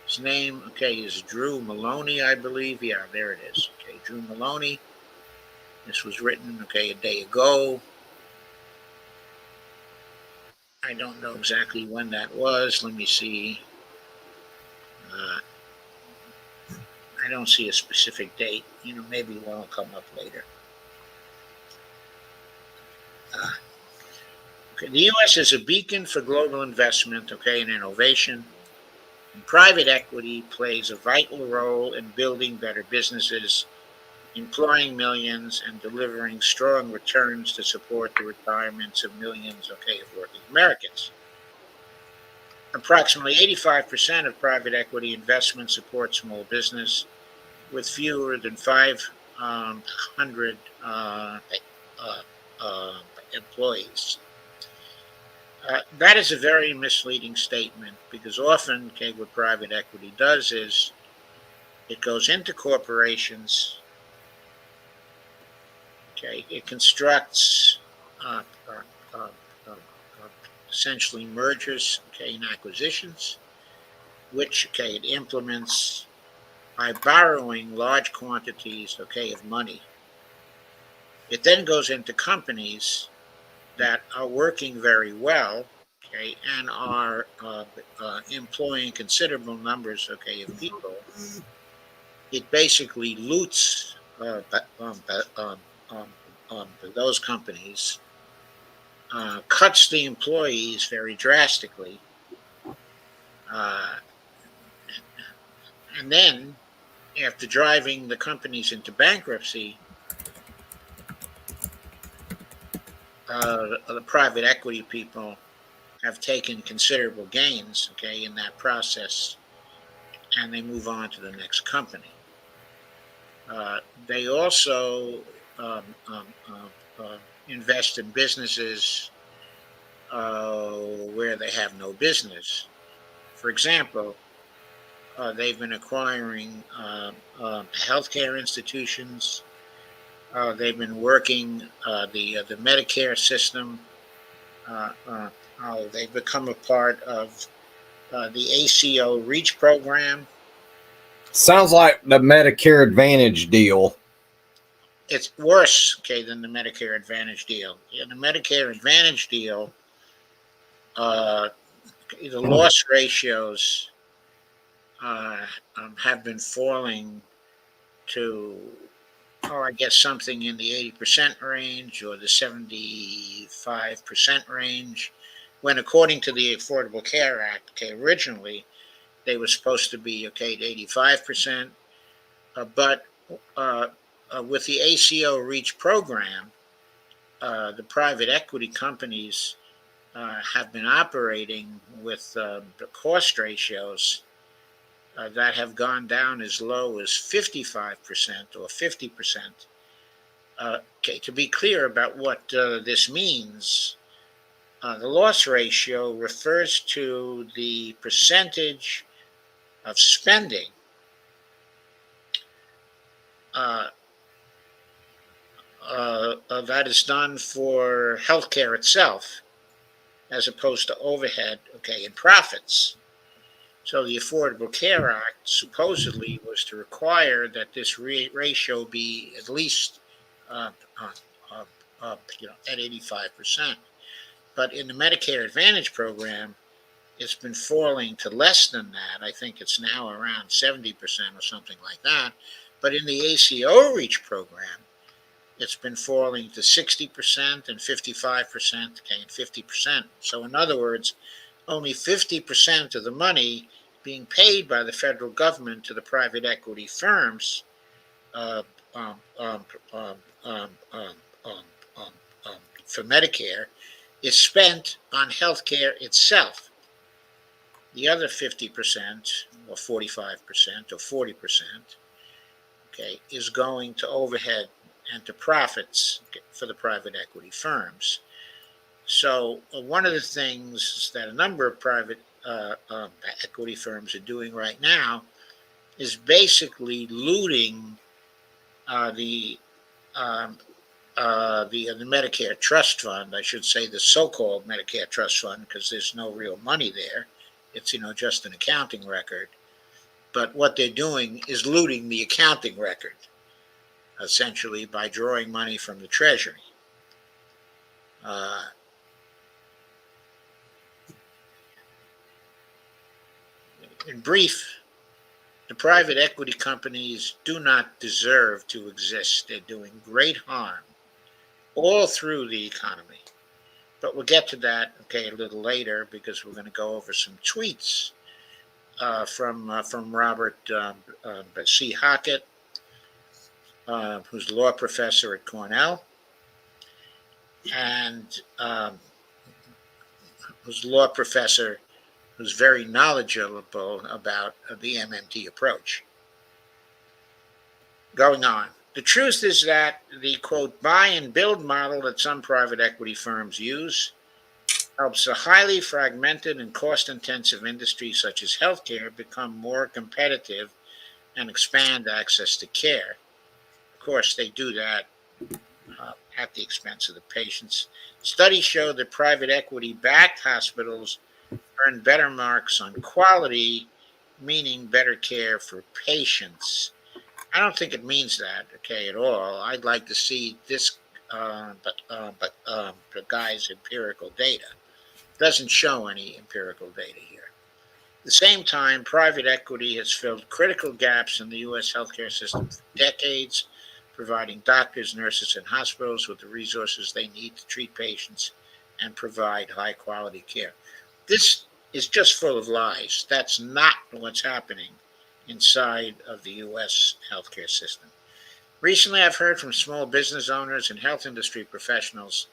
His name, okay, is Drew Maloney, I believe. Yeah, there it is. Okay, Drew Maloney. This was written, okay, a day ago. I don't know exactly when that was. Let me see. I don't see a specific date. Maybe one will come up later. Okay, the U.S. is a beacon for global investment, okay, and innovation. And private equity plays a vital role in building better businesses, employing millions, and delivering strong returns to support the retirements of millions, okay, of working Americans. Approximately 85% of private equity investment supports small business with fewer than 500 uh, employees. That is a very misleading statement because often, okay, what private equity does is it goes into corporations. Okay, it constructs uh, uh, uh, uh, uh, essentially mergers, okay, and acquisitions, which okay it implements by borrowing large quantities, okay, of money. It then goes into companies that are working very well, okay, and are employing considerable numbers, okay, of people. It basically loots those companies, cuts the employees very drastically, uh, and then after driving the companies into bankruptcy, the private equity people have taken considerable gains, okay, in that process, and they move on to the next company. They also um, um, uh, invest in businesses where they have no business. For example, they've been acquiring healthcare institutions. They've been working the Medicare system. Uh, uh, they've become a part of the ACO REACH program. Sounds like the Medicare Advantage deal. It's worse, okay, than the Medicare Advantage deal. In the Medicare Advantage deal, uh, the loss ratios uh, have been falling to, oh, I guess something in the 80% range or the 75% range, when according to the Affordable Care Act, okay, originally they were supposed to be, okay, at 85%, but uh, with the ACO REACH program, the private equity companies have been operating with the cost ratios that have gone down as low as 55% or 50%. Okay, to be clear about what this means, the loss ratio refers to the percentage of spending uh, that is done for healthcare itself, as opposed to overhead, okay, and profits. So the Affordable Care Act supposedly was to require that this ratio be at least uh, uh, at 85%. But in the Medicare Advantage program, it's been falling to less than that. I think it's now around 70% or something like that. But in the ACO REACH program, it's been falling to 60% and 55%, okay, and 50%. So, in other words, only 50% of the money being paid by the federal government to the private equity firms uh, um, um, um, um, um, um, um, for Medicare is spent on healthcare itself. The other 50% or 45% or 40%, okay, is going to overhead and to profits for the private equity firms. So one of the things that a number of private equity firms are doing right now is basically looting the um, the Medicare Trust Fund. I should say the so-called Medicare Trust Fund because there's no real money there. It's just an accounting record. But what they're doing is looting the accounting record essentially by drawing money from the Treasury. Uh, in brief, the private equity companies do not deserve to exist. They're doing great harm all through the economy. But we'll get to that, okay, a little later because we're going to go over some tweets from Robert C. Hockett, who's a law professor at Cornell, and who's a law professor who's very knowledgeable about the MMT approach. Going on. The truth is that the quote buy and build model that some private equity firms use helps a highly fragmented and cost intensive industry such as healthcare become more competitive and expand access to care. Of course, they do that at the expense of the patients. Studies show that private equity backed hospitals earn better marks on quality, meaning better care for patients. I don't think it means that, okay, at all. I'd like to see this, the guy's empirical data doesn't show any empirical data here. At the same time, private equity has filled critical gaps in the U.S. healthcare system for decades, providing doctors, nurses, and hospitals with the resources they need to treat patients and provide high quality care. This is just full of lies. That's not what's happening inside of the U.S. healthcare system. Recently, I've heard from small business owners and health industry professionals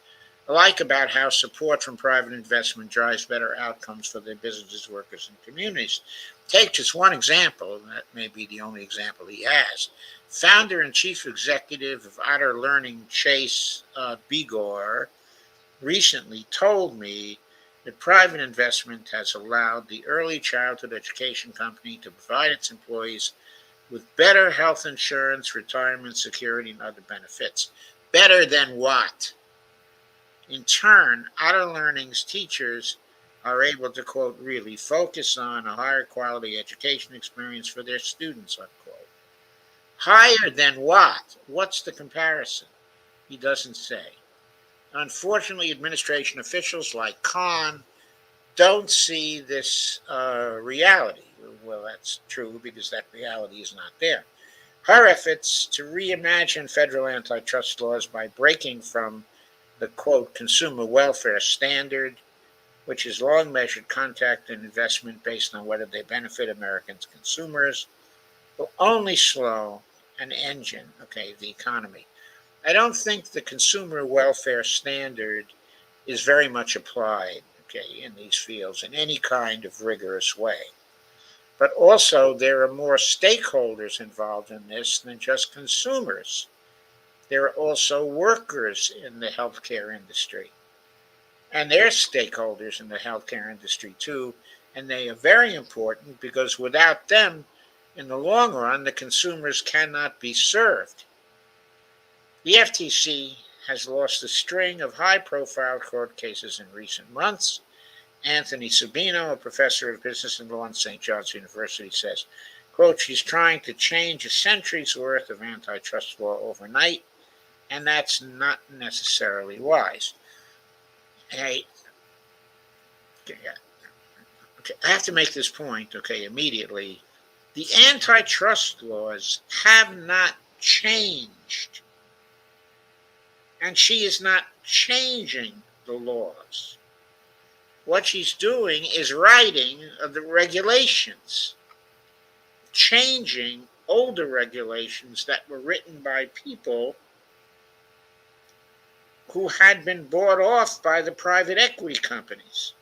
alike about how support from private investment drives better outcomes for their businesses, workers, and communities. Take just one example, and that may be the only example he has. Founder and chief executive of Otter Learning, Chase Begor, recently told me that private investment has allowed the early childhood education company to provide its employees with better health insurance, retirement security, and other benefits. Better than what? In turn, Otter Learning's teachers are able to, quote, really focus on a higher quality education experience for their students, unquote. Higher than what? What's the comparison? He doesn't say. Unfortunately, administration officials like Khan don't see this reality. Well, that's true because that reality is not there. Her efforts to reimagine federal antitrust laws by breaking from the quote consumer welfare standard, which has long measured contact and investment based on whether they benefit Americans consumers, will only slow an engine, okay, the economy. I don't think the consumer welfare standard is very much applied, okay, in these fields in any kind of rigorous way. But also, there are more stakeholders involved in this than just consumers. There are also workers in the healthcare industry, and they're stakeholders in the healthcare industry too. And they are very important because without them, in the long run, the consumers cannot be served. The FTC has lost a string of high profile court cases in recent months. Anthony Sabino, a professor of business and law at St. John's University, says, quote, she's trying to change a century's worth of antitrust law overnight, and that's not necessarily wise. Hey, okay, I have to make this point, okay, immediately. The antitrust laws have not changed, and she is not changing the laws. What she's doing is writing the regulations, changing older regulations that were written by people who had been bought off by the private equity companies.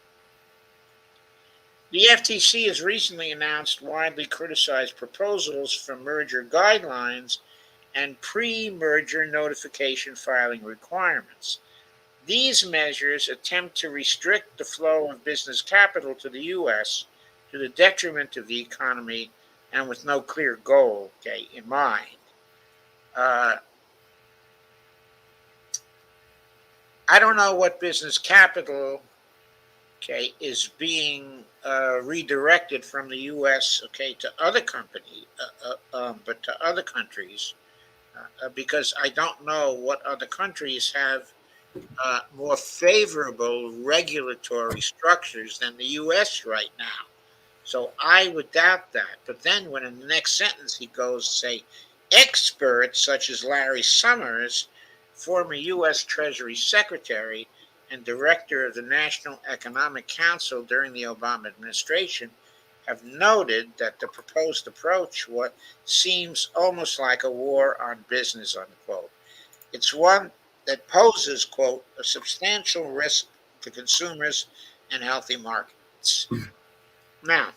The FTC has recently announced widely criticized proposals for merger guidelines and pre-merger notification filing requirements. These measures attempt to restrict the flow of business capital to the U.S. to the detriment of the economy and with no clear goal, okay, in mind. Uh, I don't know what business capital, okay, is being redirected from the U.S., okay, to other but to other countries, because I don't know what other countries have more favorable regulatory structures than the U.S. right now. So I would doubt that. But then when in the next sentence he goes, say, experts such as Larry Summers, former U.S. Treasury Secretary and director of the National Economic Council during the Obama administration, have noted that the proposed approach what seems almost like a war on business, unquote. It's one that poses, quote, a substantial risk to consumers and healthy markets. Now,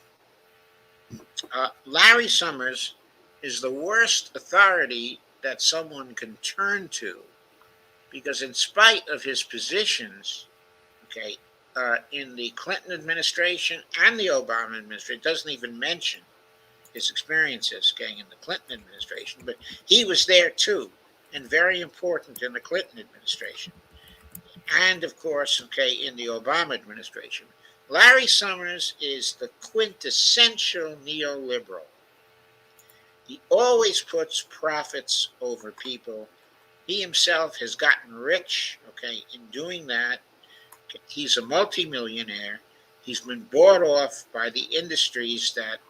Larry Summers is the worst authority that someone can turn to, because in spite of his positions, okay, in the Clinton administration and the Obama administration, it doesn't even mention his experiences getting in the Clinton administration, but he was there too, and very important in the Clinton administration. And of course, okay, in the Obama administration. Larry Summers is the quintessential neoliberal. He always puts profits over people. He himself has gotten rich, okay, in doing that. He's a multimillionaire. He's been bought off by the industries that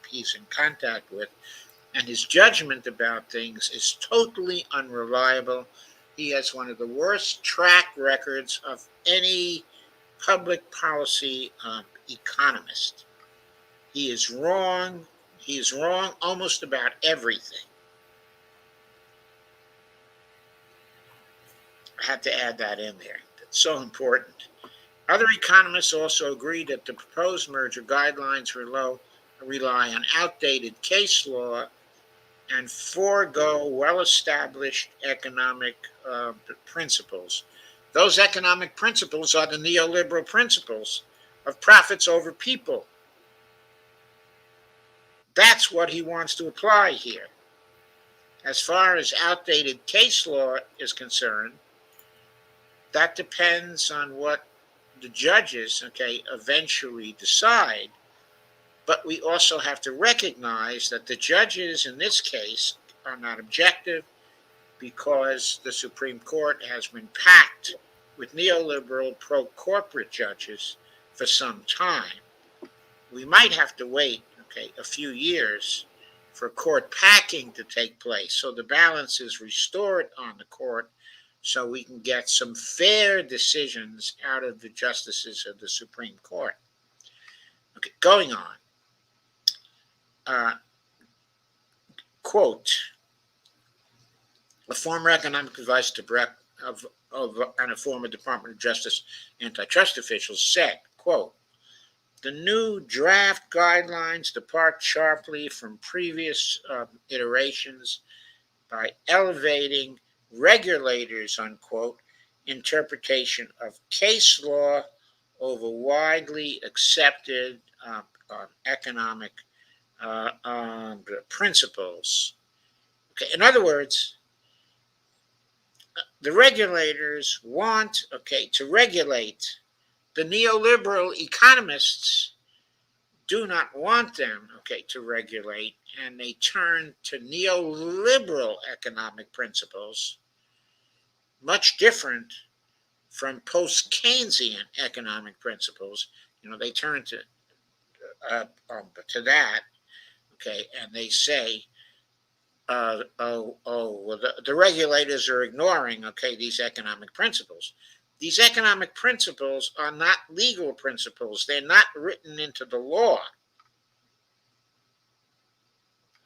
he's in contact with, and his judgment about things is totally unreliable. He has one of the worst track records of any public policy economist. He is wrong. He is wrong almost about everything. I had to add that in there. It's so important. Other economists also agree that the proposed merger guidelines rely on outdated case law and forego well-established economic principles. Those economic principles are the neoliberal principles of profits over people. That's what he wants to apply here. As far as outdated case law is concerned, that depends on what the judges, okay, eventually decide. But we also have to recognize that the judges in this case are not objective, because the Supreme Court has been packed with neoliberal pro-corporate judges for some time. We might have to wait, okay, a few years for court packing to take place, so the balance is restored on the court, so we can get some fair decisions out of the justices of the Supreme Court. Okay, going on. Quote, a former economic advisor and a former Department of Justice antitrust official said, quote, the new draft guidelines depart sharply from previous iterations by elevating regulators, unquote, interpretation of case law over widely accepted economic principles. Okay, in other words, the regulators want, okay, to regulate. The neoliberal economists do not want them, okay, to regulate, and they turn to neoliberal economic principles, much different from post-Keynesian economic principles. They turn to that, okay, and they say, well, the regulators are ignoring, okay, these economic principles. These economic principles are not legal principles. They're not written into the law.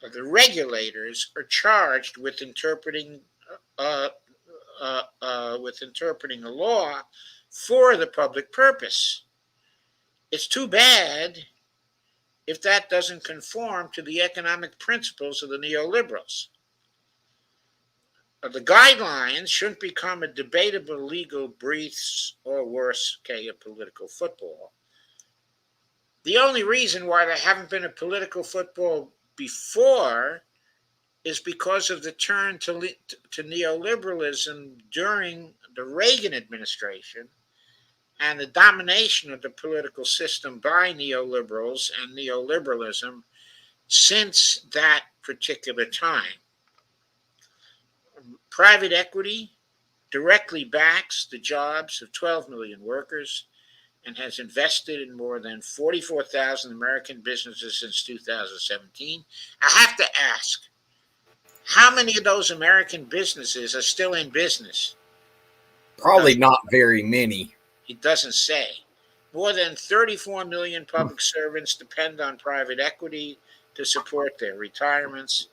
The regulators are charged with interpreting a law for the public purpose. It's too bad if that doesn't conform to the economic principles of the neoliberals. The guidelines shouldn't become a debatable legal briefs, or worse, okay, a political football. The only reason why there haven't been a political football before is because of the turn to neoliberalism during the Reagan administration and the domination of the political system by neoliberals and neoliberalism since that particular time. Private equity directly backs the jobs of 12 million workers and has invested in more than 44,000 American businesses since 2017. I have to ask, how many of those American businesses are still in business? Probably not very many. It doesn't say. More than 34 million public servants depend on private equity to support their retirements,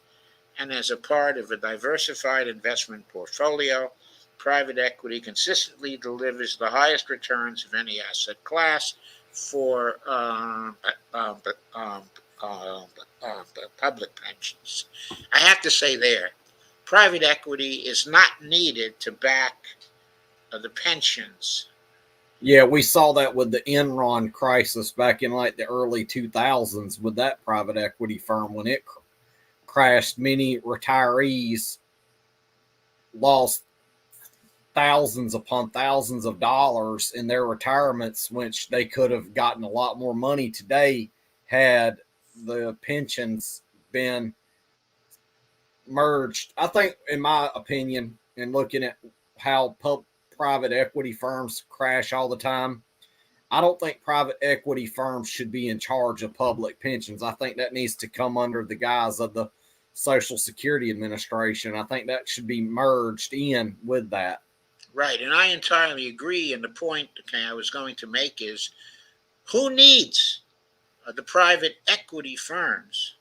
and as a part of a diversified investment portfolio, private equity consistently delivers the highest returns of any asset class for public pensions. I have to say there, private equity is not needed to back the pensions. Yeah, we saw that with the Enron crisis back in like the early 2000s with that private equity firm when it crashed. Many retirees lost thousands upon thousands of dollars in their retirements, which they could have gotten a lot more money today had the pensions been merged. I think, in my opinion, and looking at how private equity firms crash all the time, I don't think private equity firms should be in charge of public pensions. I think that needs to come under the guise of the Social Security Administration. I think that should be merged in with that. Right, and I entirely agree. And the point, okay, I was going to make is, who needs the private equity firms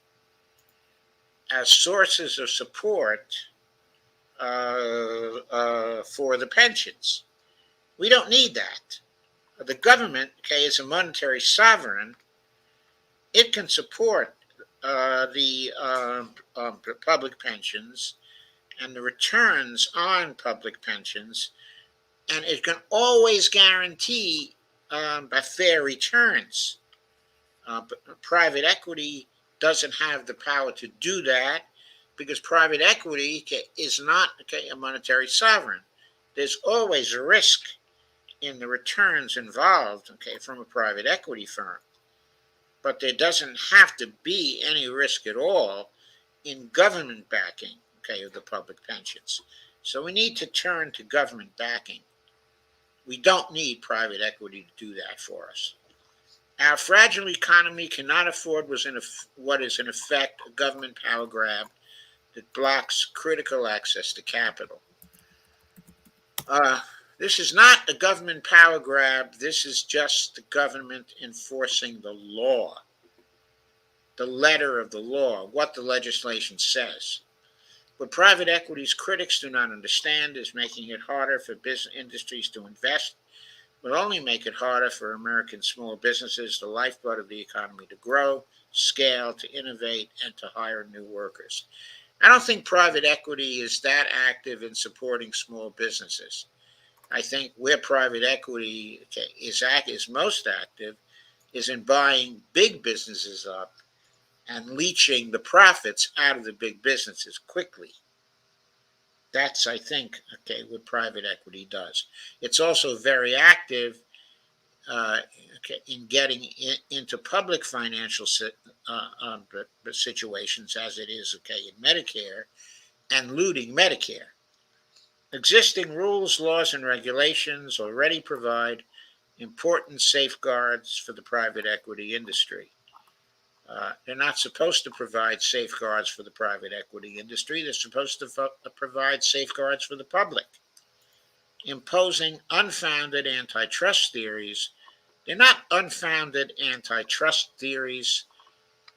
as sources of support for the pensions? We don't need that. The government, okay, is a monetary sovereign. It can support the public pensions and the returns on public pensions, and it can always guarantee fair returns. But private equity doesn't have the power to do that, because private equity is not a monetary sovereign. There's always a risk in the returns involved from a private equity firm. But there doesn't have to be any risk at all in government backing of the public pensions. So we need to turn to government backing. We don't need private equity to do that for us. Our fragile economy cannot afford what is in effect a government power grab that blocks critical access to capital. This is not a government power grab. This is just the government enforcing the law, the letter of the law, what the legislation says. What private equity's critics do not understand is making it harder for business industries to invest will only make it harder for American small businesses, the lifeblood of the economy, to grow, scale, to innovate, and to hire new workers. I don't think private equity is that active in supporting small businesses. I think where private equity is most active is in buying big businesses up and leeching the profits out of the big businesses quickly. That's, I think, what private equity does. It's also very active in getting into public financial situations, as it is in Medicare, and looting Medicare. Existing rules, laws, and regulations already provide important safeguards for the private equity industry. They're not supposed to provide safeguards for the private equity industry. They're supposed to provide safeguards for the public. Imposing unfounded antitrust theories. They're not unfounded antitrust theories.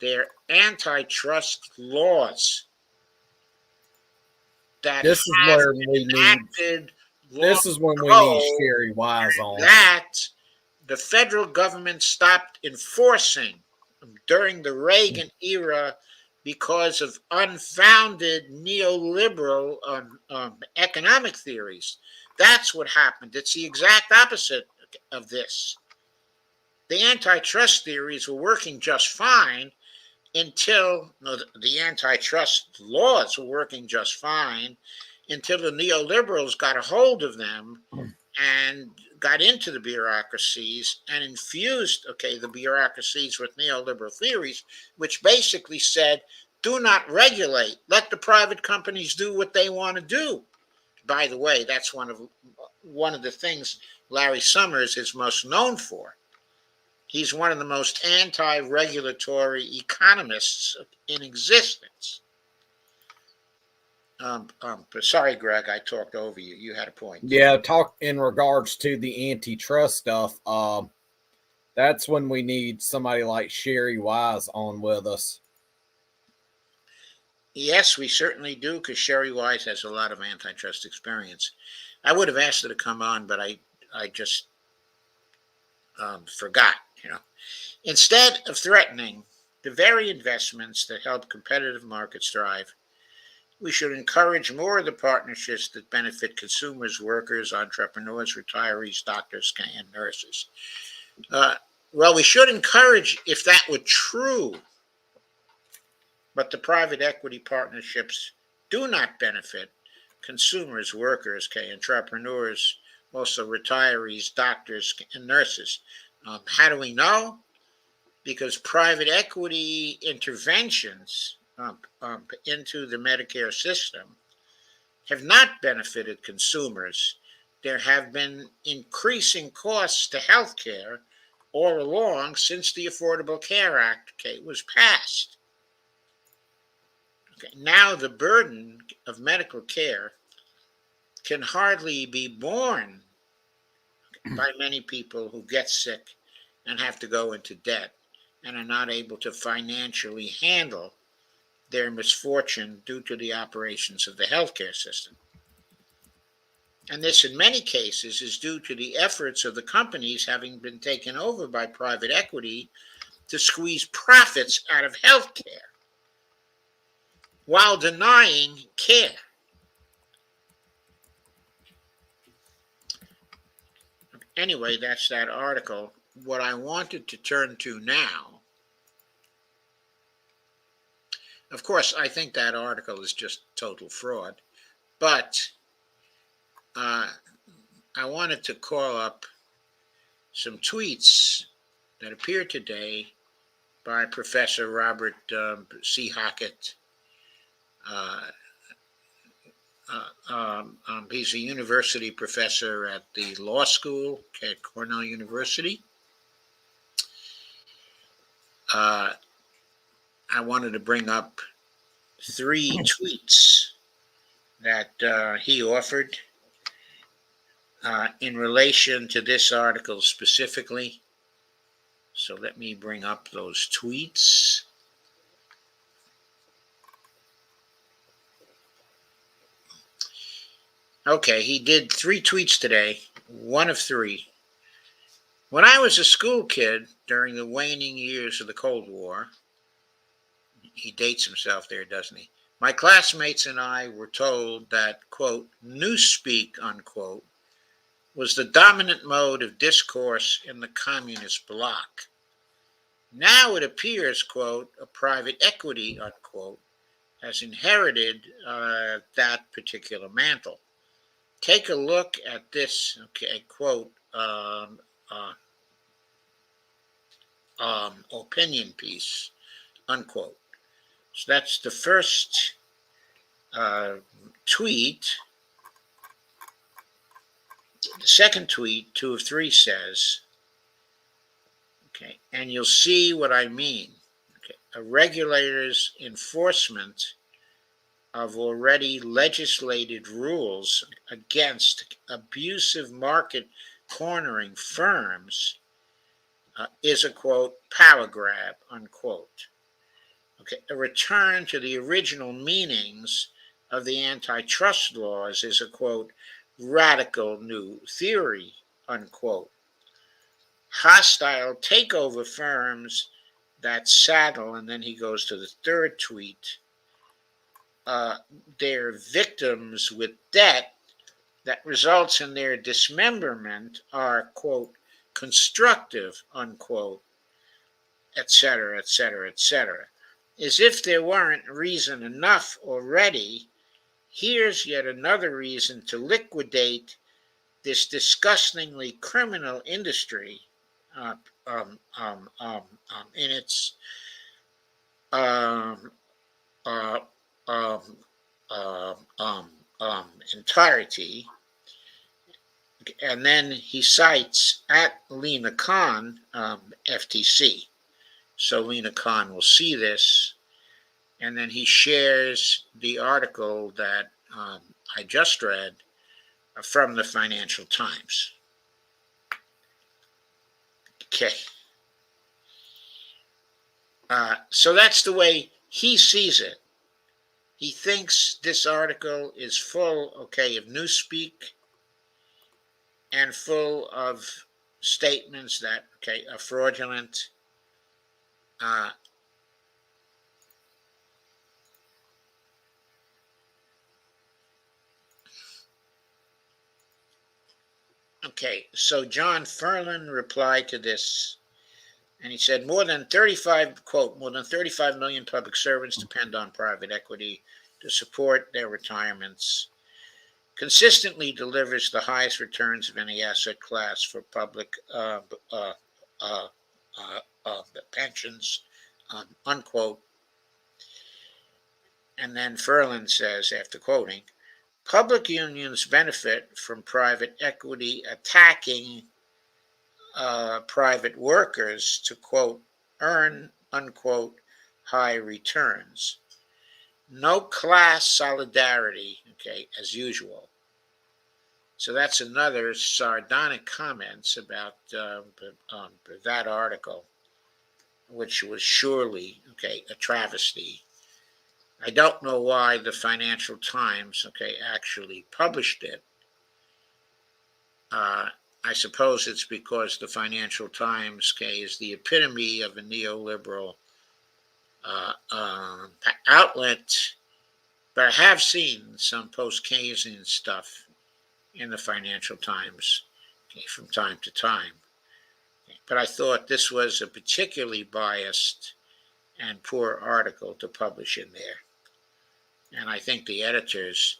They're antitrust laws that This is have where we been need. enacted This long is when we need ago Sherry Wise on. that the federal government stopped enforcing during the Reagan era because of unfounded neoliberal economic theories. That's what happened. It's the exact opposite of this. The antitrust theories were working just fine until the antitrust laws were working just fine until the neoliberals got a hold of them and got into the bureaucracies and infused the bureaucracies with neoliberal theories, which basically said, do not regulate, let the private companies do what they want to do. By the way, that's one of the things Larry Summers is most known for. He's one of the most anti-regulatory economists in existence. Sorry, Greg, I talked over you. You had a point. Yeah, talk in regards to the antitrust stuff. That's when we need somebody like Sherry Wise on with us. Yes, we certainly do, because Sherry Wise has a lot of antitrust experience. I would have asked her to come on, but I just forgot. Instead of threatening the very investments that help competitive markets thrive, We should encourage more of the partnerships that benefit consumers, workers, entrepreneurs, retirees, doctors, and nurses. Well, we should encourage if that were true, but the private equity partnerships do not benefit consumers, workers, entrepreneurs, also retirees, doctors, and nurses. How do we know? Because private equity interventions into the Medicare system have not benefited consumers. There have been increasing costs to healthcare all along since the Affordable Care Act was passed. Now the burden of medical care can hardly be borne by many people who get sick and have to go into debt and are not able to financially handle their misfortune due to the operations of the healthcare system. And this, in many cases, is due to the efforts of the companies having been taken over by private equity to squeeze profits out of healthcare while denying care. Anyway, that's that article. What I wanted to turn to now, of course, I think that article is just total fraud, but I wanted to call up some tweets that appeared today by Professor Robert C. Hockett. He's a university professor at the law school at Cornell University. I wanted to bring up 3 tweets that he offered in relation to this article specifically. So let me bring up those tweets. Okay, he did 3 tweets today, one of 3. When I was a school kid during the waning years of the Cold War, he dates himself there, doesn't he? My classmates and I were told that, quote, newspeak, unquote, was the dominant mode of discourse in the communist bloc. Now it appears, quote, a private equity, unquote, has inherited that particular mantle. Take a look at this, okay, quote, opinion piece, unquote. So that's the first tweet. The second tweet, 2 of 3, says, okay, and you'll see what I mean. Okay, a regulator's enforcement of already legislated rules against abusive market cornering firms is a, quote, power grab, unquote. Okay, a return to the original meanings of the antitrust laws is a, quote, radical new theory, unquote. Hostile takeover firms that saddle, and then he goes to the third tweet, their victims with debt that results in their dismemberment are, quote, constructive, unquote, etc., etc., etc. As if there weren't reason enough already, here's yet another reason to liquidate this disgustingly criminal industry in its entirety. And then he cites at Lina Khan, FTC. So Lina Khan will see this, and then he shares the article that I just read from the Financial Times. Okay. So that's the way he sees it. He thinks this article is full, okay, of newspeak and full of statements that, okay, are fraudulent. Okay, so John Ferlin replied to this, and he said, more than 35, quote, more than 35 million public servants depend on private equity to support their retirements. Consistently delivers the highest returns of any asset class for public uh, pensions, unquote. And then Ferlin says, after quoting, public unions benefit from private equity attacking private workers to, quote, earn, unquote, high returns. No class solidarity, okay, as usual. So that's another sardonic comments about that article, which was surely, okay, a travesty. I don't know why the Financial Times, okay, actually published it. I suppose it's because the Financial Times, okay, is the epitome of a neoliberal uh, uh, outlet. But I have seen some post-Keynesian stuff in the Financial Times, okay, from time to time. But I thought this was a particularly biased and poor article to publish in there. And I think the editors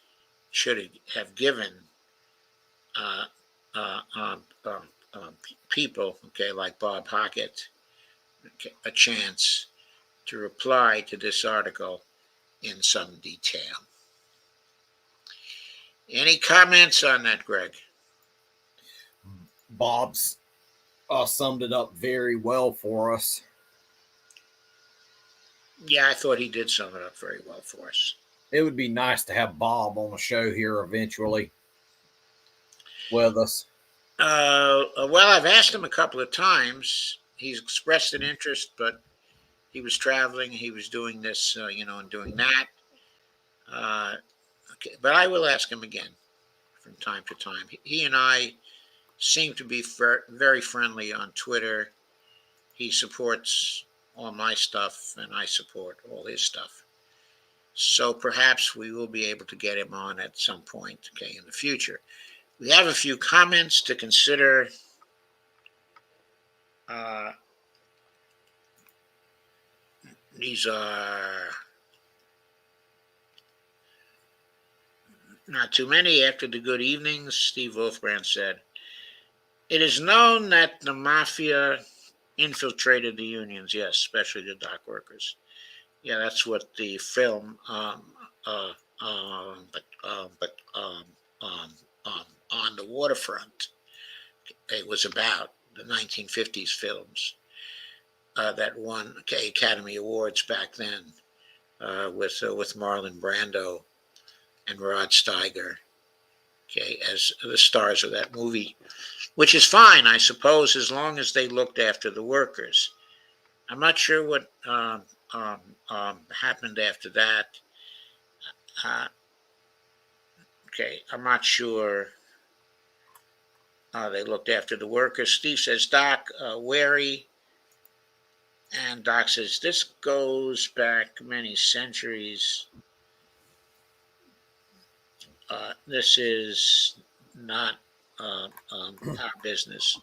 should have given uh, uh, um, um, people, okay, like Bob Hockett, okay, a chance to reply to this article in some detail. Any comments on that, Greg? Bob's summed it up very well for us. Yeah, I thought he did sum it up very well for us. It would be nice to have Bob on the show here eventually with us. Well, I've asked him a couple of times. He's expressed an interest, but he was traveling. He was doing this, and doing that. Okay, but I will ask him again from time to time. He and I seem to be very friendly on Twitter. He supports all my stuff, and I support all his stuff. So perhaps we will be able to get him on at some point, okay, in the future. We have a few comments to consider. Uh, these are not too many. After the good evenings, Steve Wolfbrand said, it is known that the mafia infiltrated the unions, yes, especially the dock workers. Yeah, that's what the film, but on the waterfront, it was about the 1950s films that won Academy Awards back then with Marlon Brando and Rod Steiger, okay, as the stars of that movie, which is fine, I suppose, as long as they looked after the workers. I'm not sure what happened after that. Uh, okay, I'm not sure they looked after the workers. Steve says, Doc, wary. And Doc says, this goes back many centuries. This is not our business.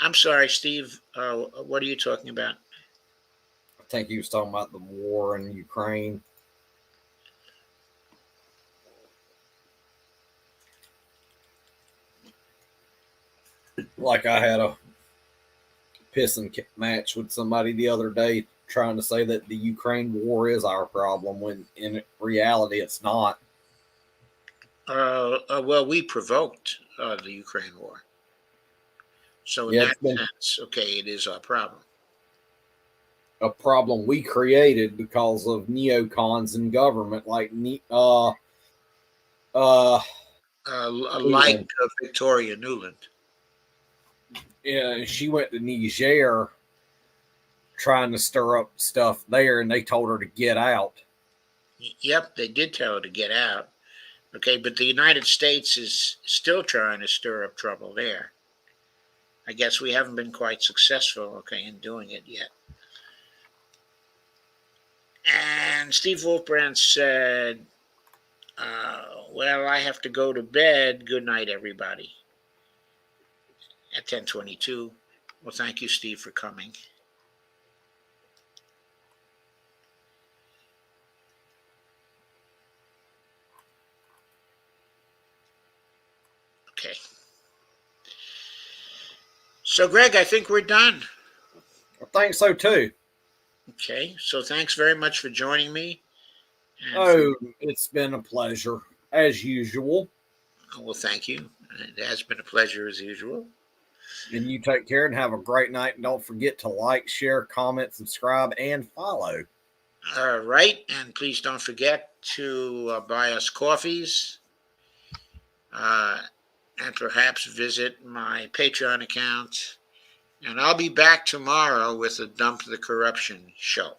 I'm sorry, Steve. What are you talking about? I think he was talking about the war in Ukraine. Like I had a pissing match with somebody the other day trying to say that the Ukraine war is our problem when in reality it's not. Well, we provoked the Ukraine war. So in Yeah, that it's been sense, okay, it is our problem. a problem we created because of neocons in government like Like Newland. Victoria Nuland. Yeah, she went to Niger trying to stir up stuff there, and they told her to get out. Yep, they did tell her to get out. Okay, but the United States is still trying to stir up trouble there. I guess we haven't been quite successful, okay, in doing it yet. And Steve Wolfbrand said, well, I have to go to bed. Good night, everybody. at 10:22. Well, thank you, Steve, for coming. Okay. So, Greg, I think we're done. I think so too. Okay. So, thanks very much for joining me. And Oh, it's been a pleasure as usual. well, thank you. It has been a pleasure as usual. And you take care and have a great night. And don't forget to like, share, comment, subscribe, and follow. All right. And please don't forget to buy us coffees and perhaps visit my Patreon account. And I'll be back tomorrow with a Dump the Corruption show.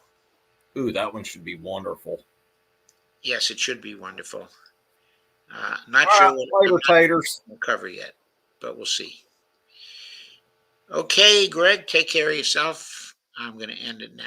Ooh, that one should be wonderful. Yes, it should be wonderful. Not All sure right, what later, taters. we'll cover yet, but we'll see. Okay, Greg, take care of yourself. I'm going to end it now.